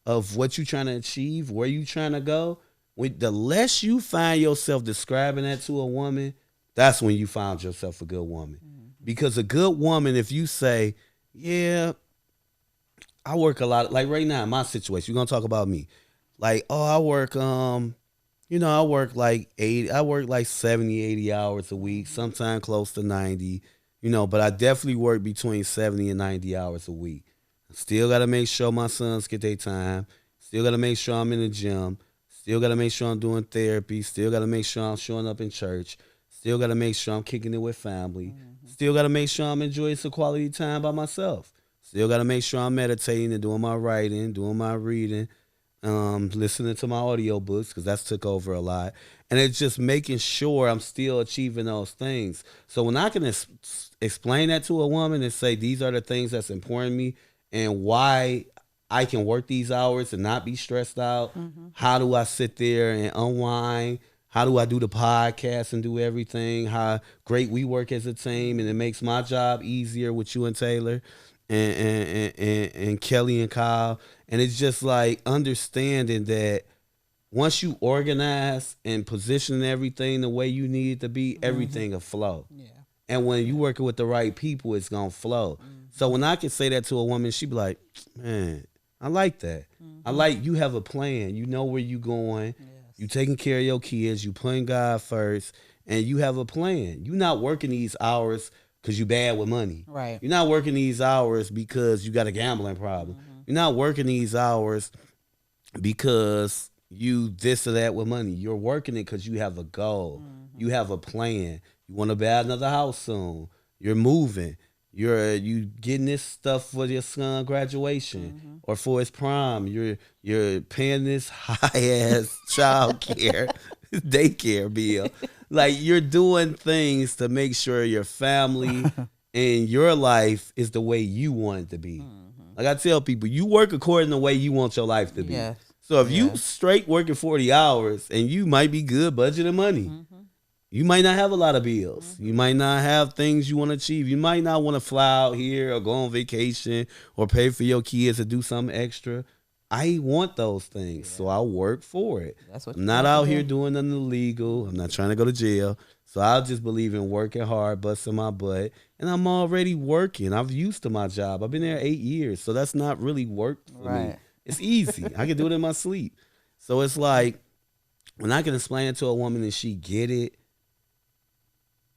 of what you're trying to achieve, where you're trying to go, the less you find yourself describing that to a woman, that's when you found yourself a good woman. Mm-hmm. Because a good woman, if you say, yeah, I work a lot, like right now in my situation, we're going to talk about me. Like, I work, I work like 70, 80 hours a week, sometimes close to 90, but I definitely work between 70 and 90 hours a week. Still got to make sure my sons get their time. Still got to make sure I'm in the gym. Still got to make sure I'm doing therapy. Still got to make sure I'm showing up in church. Still got to make sure I'm kicking it with family. Mm-hmm. Still got to make sure I'm enjoying some quality time by myself. Still got to make sure I'm meditating and doing my writing, doing my reading. listening to my audiobooks because that's took over a lot. And it's just making sure I'm still achieving those things. So when I can explain that to a woman and say, these are the things that's important to me and why I can work these hours and not be stressed out. How do I sit there and unwind? How do I do the podcast and do everything? How great we work as a team, and it makes my job easier with you and Taylor and Kelly and Kyle. And it's just like understanding that once you organize and position everything the way you need it to be, everything will flow. Yeah. And when you working with the right people, it's gonna flow. So when I can say that to a woman, she be like, man, I like that. I like you have a plan. You know where you going. Yes. You taking care of your kids. You putting God first, and you have a plan. You not working these hours because you bad with money. Right. You're not working these hours because you got a gambling problem. You're not working these hours because you this or that with money. You're working it because you have a goal. You have a plan. You want to buy another house soon. You're moving. You getting this stuff for your son graduation or for his prom. You're paying this high ass child care daycare bill. Like you're doing things to make sure your family and your life is the way you want it to be. Like I tell people, you work according to the way you want your life to be. Yes. So if you straight working 40 hours and you might be good budgeting money. You might not have a lot of bills. You might not have things you want to achieve. You might not want to fly out here or go on vacation or pay for your kids or do something extra. I want those things, so I work for it. That's what I'm not out here doing nothing illegal. I'm not trying to go to jail. So I just believe in working hard, busting my butt, and I'm already working. I've used to my job. I've been there 8 years, so that's not really work for me. It's easy. I can do it in my sleep. So it's like when I can explain it to a woman and she get it,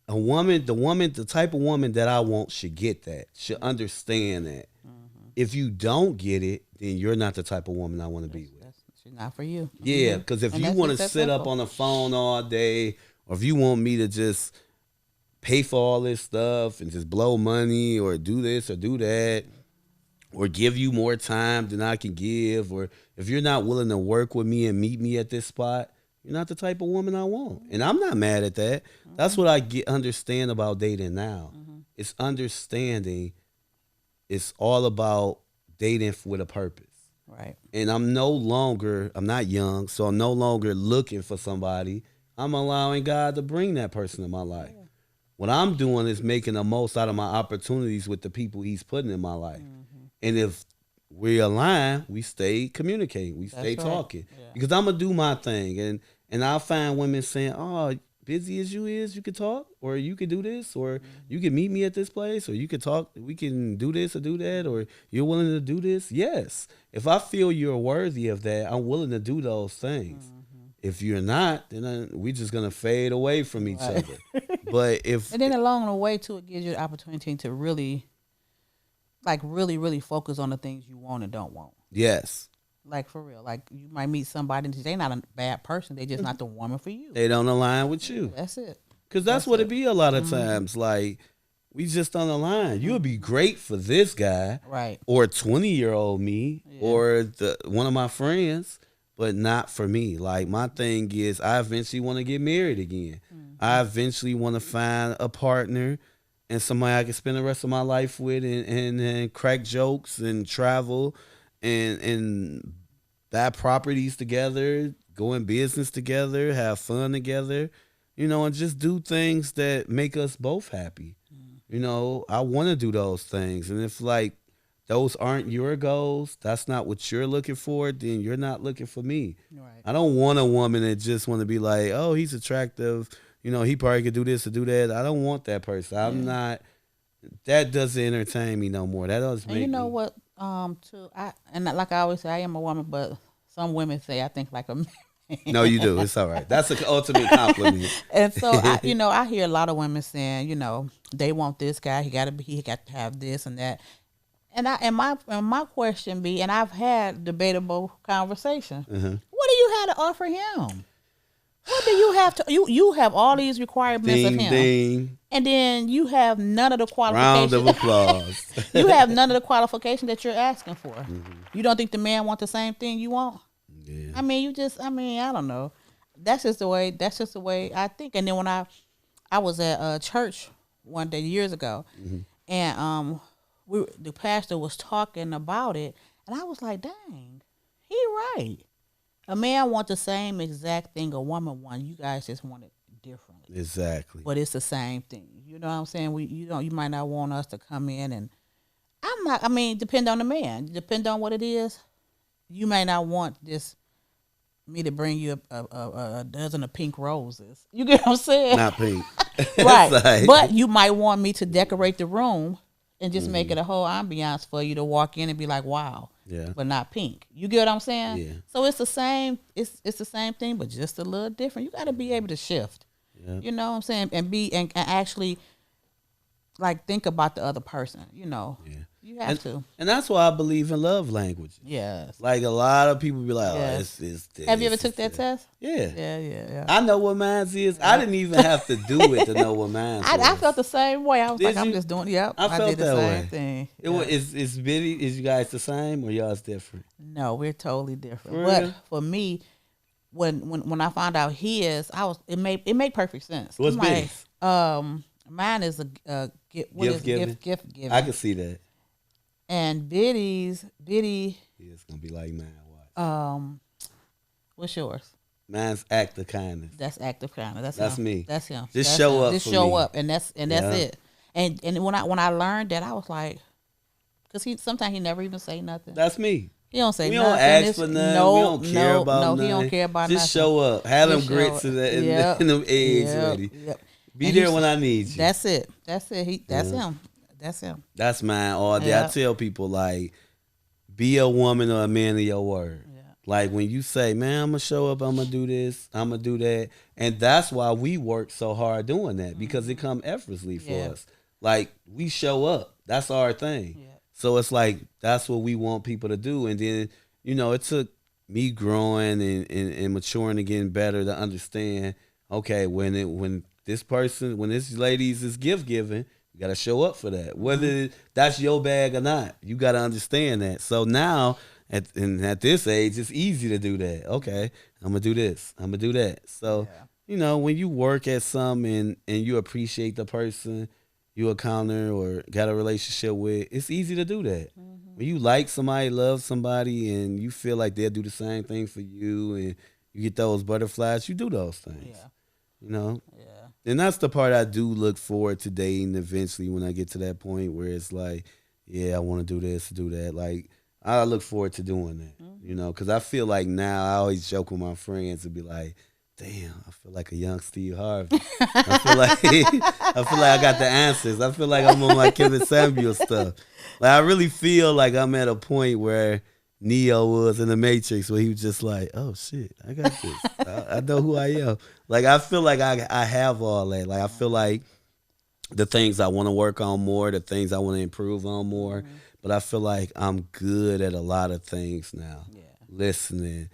the type of woman that I want should get that, should understand that. If you don't get it, then you're not the type of woman I want to be with. She's not for you. Yeah, because if you want to sit up on the phone all day, or if you want me to just pay for all this stuff and just blow money or do this or do that, or give you more time than I can give, or if you're not willing to work with me and meet me at this spot, you're not the type of woman I want. And I'm not mad at that. That's what I understand about dating now. It's understanding it's all about dating with a purpose. Right. And I'm not young, so I'm no longer looking for somebody. I'm allowing God to bring that person in my life. Yeah. What I'm doing is making the most out of my opportunities with the people he's putting in my life. And if we align, we stay communicating, we stay talking. Yeah. Because I'm going to do my thing. And I'll find women saying, oh, busy as you is, you could talk, or you could do this, or you can meet me at this place, or you could talk, we can do this or do that, or you're willing to do this. Yes. If I feel you're worthy of that, I'm willing to do those things. If you're not, then we're just going to fade away from each other. But if... And then along the way, too, it gives you the opportunity to really focus on the things you want and don't want. Yes. Like, for real. Like, you might meet somebody and they're not a bad person. They just not the woman for you. They don't align with you. That's it. Because that's what it be a lot of times. Like, we just don't align. You would be great for this guy. Right. Or 20-year-old me. Yeah. Or one of my friends. But not for me. Like, my thing is I eventually want to get married again. I eventually want to find a partner and somebody I can spend the rest of my life with and crack jokes and travel and buy properties together, go in business together, have fun together, and just do things that make us both happy. I want to do those things. And if those aren't your goals, that's not what you're looking for, then you're not looking for me. Right. I don't want a woman that just want to be like, oh, he's attractive. He probably could do this or do that. I don't want that person. I'm not. That doesn't entertain me no more. That doesn't make me. What? Like I always say, I am a woman, but some women say I think like a man. No, you do. It's all right. That's the ultimate compliment. And so, I hear a lot of women saying, they want this guy. He got to have this and that. And my question be, and I've had debatable conversation. What do you have to offer him? What do you have to? You have all these requirements of him, ding. And then you have none of the qualifications. Round of applause. You have none of the qualifications that you're asking for. You don't think the man want the same thing you want? Yeah. I mean, I don't know. That's just the way I think. And then when I was at church one day years ago, and the pastor was talking about it, and I was like, dang, he right. A man wants the same exact thing a woman wants. You guys just want it differently. Exactly. But it's the same thing. You know what I'm saying? You might not want us to come in and I'm not. I mean, depend on the man. Depend on what it is. You may not want me to bring you a dozen of pink roses. You get what I'm saying? Not pink. Right. Like, But you might want me to decorate the room and just make it a whole ambiance for you to walk in and be like, wow. Yeah. But not pink. You get what I'm saying? Yeah. So it's the same. It's the same thing, but just a little different. You got to be able to shift. Yeah. You know what I'm saying? And actually, like, think about the other person. You know. Yeah. You have to. And that's why I believe in love languages. Yes. Like a lot of people be like, oh, Yes. it's this. Have you ever took that test? Yeah. Yeah. I know what mine is. I didn't even have to do it to know what mine was. I felt the same way. I was Did like, I'm you? just doing. Yep. I felt did the that same way. thing. It was, is Biddy, is you guys the same or y'all's different? No, we're totally different. For But real? for me, when I found out his, it made perfect sense. What's I'm like, Biddy's? mine is a gift giving. I can see that. And Biddy, Yeah, it's gonna be like mine. Watch. what's yours? Mine's act of kindness. That's active kind of. That's him. me. That's him. Just That's show him. up Just for show me. up, and that's it. And when I learned that, I was like, because sometimes he never even say nothing. That's me. He don't say We nothing. don't ask It's- for nothing. No, we don't care about no, nothing. he don't care about Just nothing. show up. Have them Just show grits up. and Yep. them eggs Yep. ready. Yep. Be And there he's- when I need you. That's it. That's it. That's him. That's him. That's mine all day. Yeah. I tell people, like, be a woman or a man of your word. Yeah. Like, when you say, man, I'm going to show up, I'm going to do this, I'm going to do that. And that's why we work so hard doing that, because it come effortlessly for Yeah. us. Like, we show up. That's our thing. Yeah. So it's like, that's what we want people to do. And then, you know, it took me growing and maturing and getting better to understand, okay, when this lady's is gift giving, you got to show up for that. Whether that's your bag or not, you got to understand that. So now, at this age, it's easy to do that. Okay, I'm going to do this. I'm going to do that. So, you know, when you work at something and you appreciate the person you encounter or got a relationship with, it's easy to do that. When you like somebody, love somebody, and you feel like they'll do the same thing for you, and you get those butterflies, you do those things. Yeah. You know? Yeah. And that's the part I do look forward to dating eventually, when I get to that point where it's like, yeah, I want to do this, do that. Like, I look forward to doing that, you know, because I feel like now I always joke with my friends and be like, damn, I feel like a young Steve Harvey. I feel like I got the answers. I feel like I'm on my Kevin Samuel stuff. Like, I really feel like I'm at a point where Neo was in the Matrix, where he was just like, oh shit, I got this. I know who I am. Like, I feel like I have all that. Like, I feel like the things I want to work on more, the things I want to improve on more. But I feel like I'm good at a lot of things now. Yeah. Listening,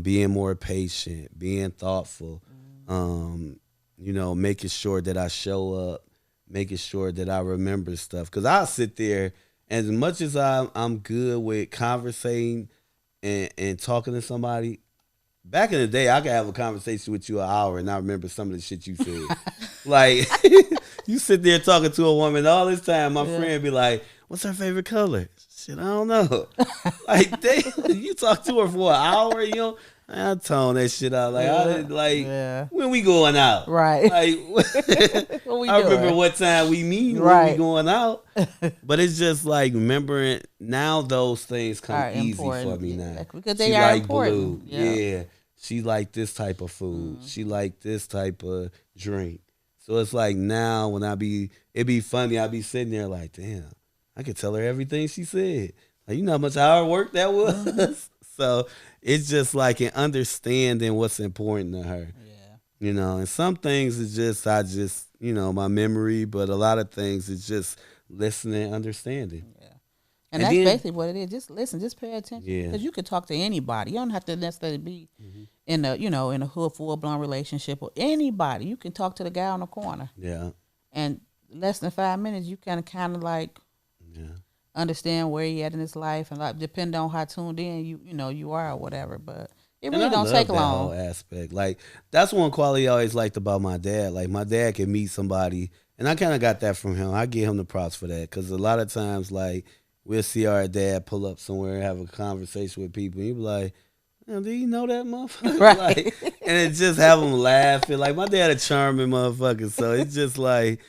being more patient, being thoughtful, you know, making sure that I show up, making sure that I remember stuff. Because I'll sit there, and as much as I'm good with conversating and talking to somebody, back in the day, I could have a conversation with you an hour and not remember some of the shit you said. Like, you sit there talking to a woman all this time, my friend be like, what's her favorite color? Shit, I don't know. Like, you talk to her for an hour, you know? I tone that shit out. Like, when we going out? Right. Like, What we I doing? remember what time we meet when we Right. going out. But it's just like remembering now, those things come Are easy important, for me yeah, now. because they She are like important. blue. Yeah. Yeah. She like this type of food. She like this type of drink. So it's like now when it be funny, I be sitting there like, damn, I could tell her everything she said. Like, you know how much hard work that was? So it's just like an understanding what's important to her. Yeah. You know, and some things is just, you know, my memory, but a lot of things is just listening, understanding. Yeah. And And that's then- basically what it is. Just listen, just pay attention. Yeah. Because you can talk to anybody. You don't have to necessarily be in a hood full blown relationship with anybody. You can talk to the guy on the corner. Yeah. And less than 5 minutes, you kind of like Yeah. understand where he at in his life, and like depending on how tuned in you are or whatever. But It really don't take long. Whole aspect. Like that's one quality I always liked about my dad. Like my dad can meet somebody, and I kind of got that from him. I give him the props for that because a lot of times, like we'll see our dad pull up somewhere and have a conversation with people, and he be like, "Man, do you know that motherfucker?" Right. Like, and it just have him laughing. Like my dad a charming motherfucker, so it's just like.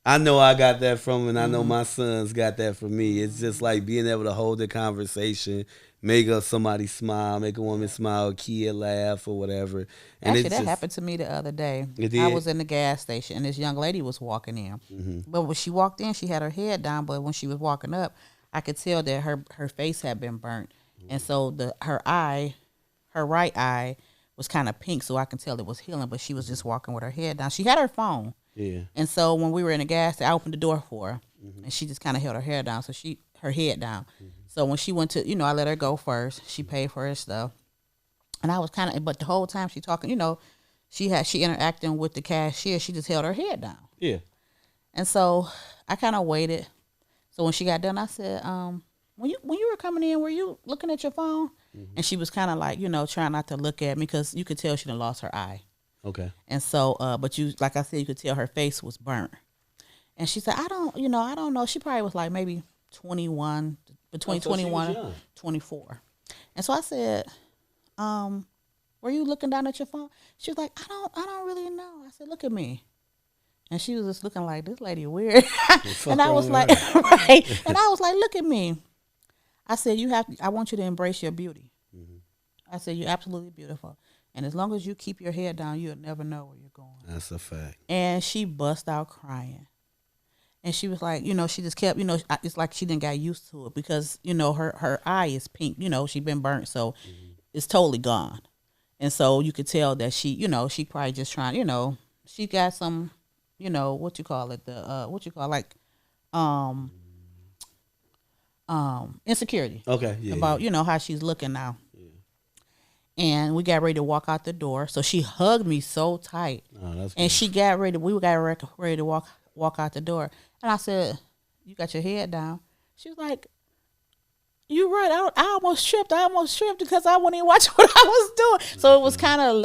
I know I got that from him, and I know my sons got that from me. It's just like being able to hold the conversation, make somebody smile, make a woman smile, a kid laugh, or whatever. And Actually, that happened to me the other day. It did? I was in the gas station, and this young lady was walking in. But when she walked in, she had her head down. But when she was walking up, I could tell that her face had been burnt, and so her right eye was kind of pink, so I can tell it was healing. But she was just walking with her head down. She had her phone. Yeah. And so when we were in the gas, I opened the door for her, and she just kind of held her hair down, her head down. So when she went to, I let her go first. She paid for her stuff, and I was but the whole time she talking, she interacting with the cashier. She just held her head down. Yeah. And so I kind of waited. So when she got done, I said, when you were coming in, were you looking at your phone? And she was kind of like, trying not to look at me because you could tell she done lost her eye. Okay. And so, but like I said, you could tell her face was burnt. And she said, I don't know. She probably was like maybe 21, between 21 and 24. And so I said, were you looking down at your phone? She was like, I don't really know. I said, look at me. And she was just looking like, this lady weird. And I was like, right. And I was like, look at me. I said, I want you to embrace your beauty. I said, you're absolutely beautiful. And as long as you keep your head down, you'll never know where you're going. That's a fact. And she bust out crying. And she was like, she just kept, it's like she didn't got used to it because, her eye is pink. She been burnt, so it's totally gone. And so you could tell that she probably just trying, she got some, what you call it, insecurity. Okay, yeah. About, how she's looking now. And we got ready to walk out the door. So she hugged me so tight. Oh, that's and good. we got ready to walk out the door. And I said, you got your head down? She was like, you right. I almost tripped because I wasn't even watching what I was doing. So it was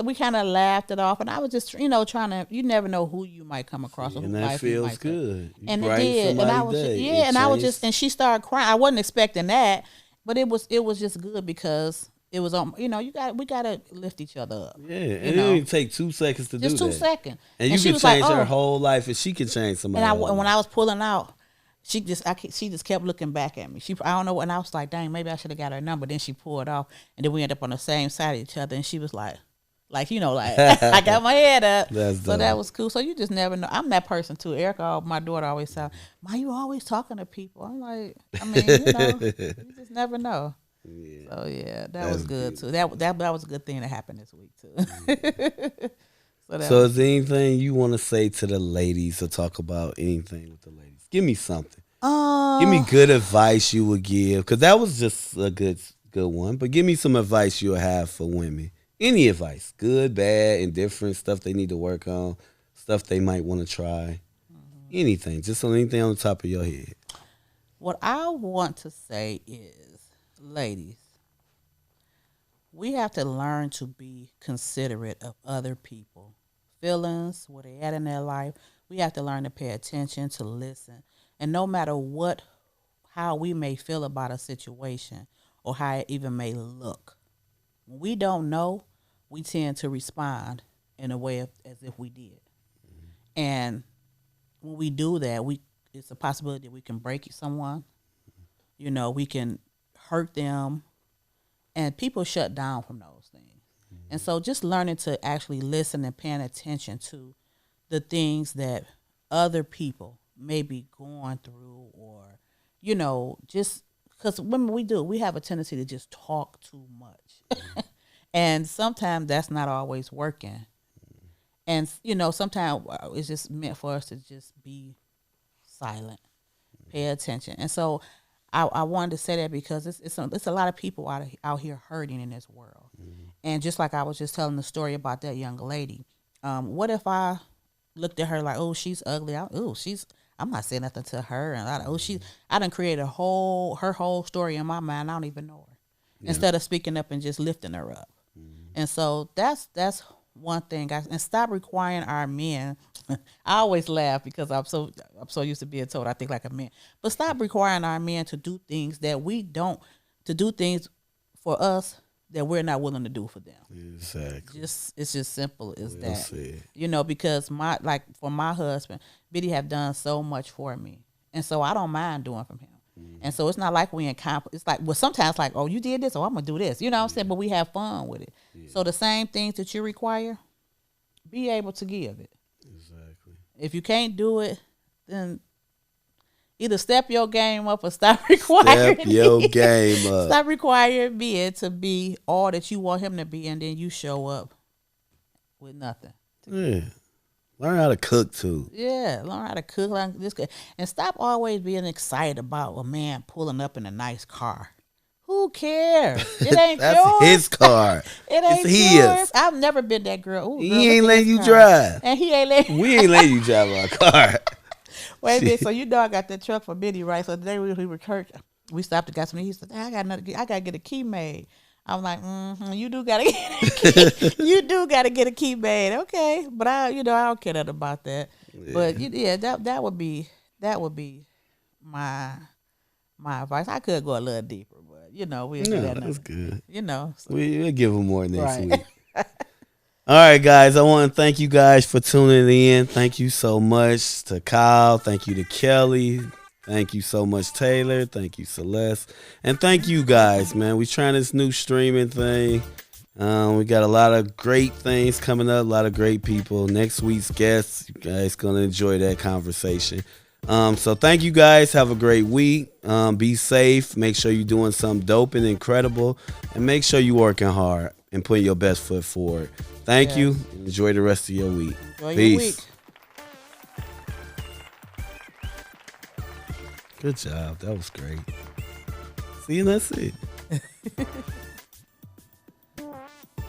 we kind of laughed it off. And I was just, trying to, you never know who you might come across. And that feels good. And it did. And I was, I was just, and she started crying. I wasn't expecting that, but it was just good because it was on. We gotta lift each other up. Yeah, and it didn't take 2 seconds to do that. Just 2 seconds. And you can change her whole life, and she can change somebody. And when I was pulling out, she just kept looking back at me. I don't know, and I was like, dang, maybe I should have got her number. Then she pulled off, and then we ended up on the same side of each other. And she was like I got my head up. So that was cool. So you just never know. I'm that person too. Erica, my daughter, always said, "Ma, you always talking to people." I'm like, you just never know. Yeah. So yeah, that was good too. That was a good thing that happened this week too. So is there anything you want to say to the ladies or talk about anything with the ladies? Give me something. Give me good advice you would give, because that was just a good one. But give me some advice you would have for women. Any advice, good, bad, indifferent, stuff they need to work on, stuff they might want to try. Anything, just anything on the top of your head. What I want to say is, ladies, we have to learn to be considerate of other people's feelings, where they at in their life. We have to learn to pay attention, to listen. And no matter how we may feel about a situation or how it even may look, when we don't know, we tend to respond in a way as if we did. And when we do that, it's a possibility that we can break someone. We can hurt them, and people shut down from those things. And so just learning to actually listen and paying attention to the things that other people may be going through, or, just because when we have a tendency to just talk too much. And sometimes that's not always working. And, sometimes it's just meant for us to just be silent, pay attention. And so I wanted to say that because it's a lot of people out here hurting in this world. And just like I was just telling the story about that young lady, what if I looked at her like, oh, she's ugly. I'm not saying nothing to her. And I done created her whole story in my mind. I don't even know her. Yeah. Instead of speaking up and just lifting her up. And so that's one thing, guys. And stop requiring our men. I always laugh because I'm so used to being told I think like a man. But stop requiring our men to do things that we don't, to do things for us that we're not willing to do for them. Exactly. It's just simple as Well that. said. You know, because for my husband, Biddy have done so much for me, and so I don't mind doing from him. And so it's not like we in it's like, well, sometimes like, oh, you did this, oh, I'm gonna do this. You know what I'm saying? But we have fun with it. So the same things that you require, be able to give it. Exactly. If you can't do it, then either step your game up or stop requiring Step your it. game up. Stop requiring me to be all that you want him to be, and then you show up with nothing. Yeah. Learn how to cook too. Yeah, learn how to cook like this, and stop always being excited about a man pulling up in a nice car. Who cares? It ain't That's yours. his car. It ain't it's yours. his. I've never been that girl. Ooh, He girl, ain't look at letting his you car. drive. And he ain't letting. We ain't letting you drive our car. Wait a minute. So you know I got that truck for Biddy, right? So today we were church. We stopped and got some. He said, I gotta get a key made. I'm like, you do gotta get a key. You do gotta get a key made. Okay, but I don't care nothing about that. Yeah. But yeah, that would be my advice. I could go a little deeper, but we'll do that. That's good. So. We'll give him more next Right. week. All right, guys. I want to thank you guys for tuning in. Thank you so much to Kyle. Thank you to Kelly. Thank you so much, Taylor. Thank you, Celeste. And thank you guys, man. We trying this new streaming thing. We got a lot of great things coming up, a lot of great people. Next week's guests, you guys going to enjoy that conversation. So thank you guys. Have a great week. Be safe. Make sure you're doing something dope and incredible. And make sure you're working hard and putting your best foot forward. Thank you. Enjoy the rest of your week. Enjoy Peace. your week. Good job. That was great. See, and that's it.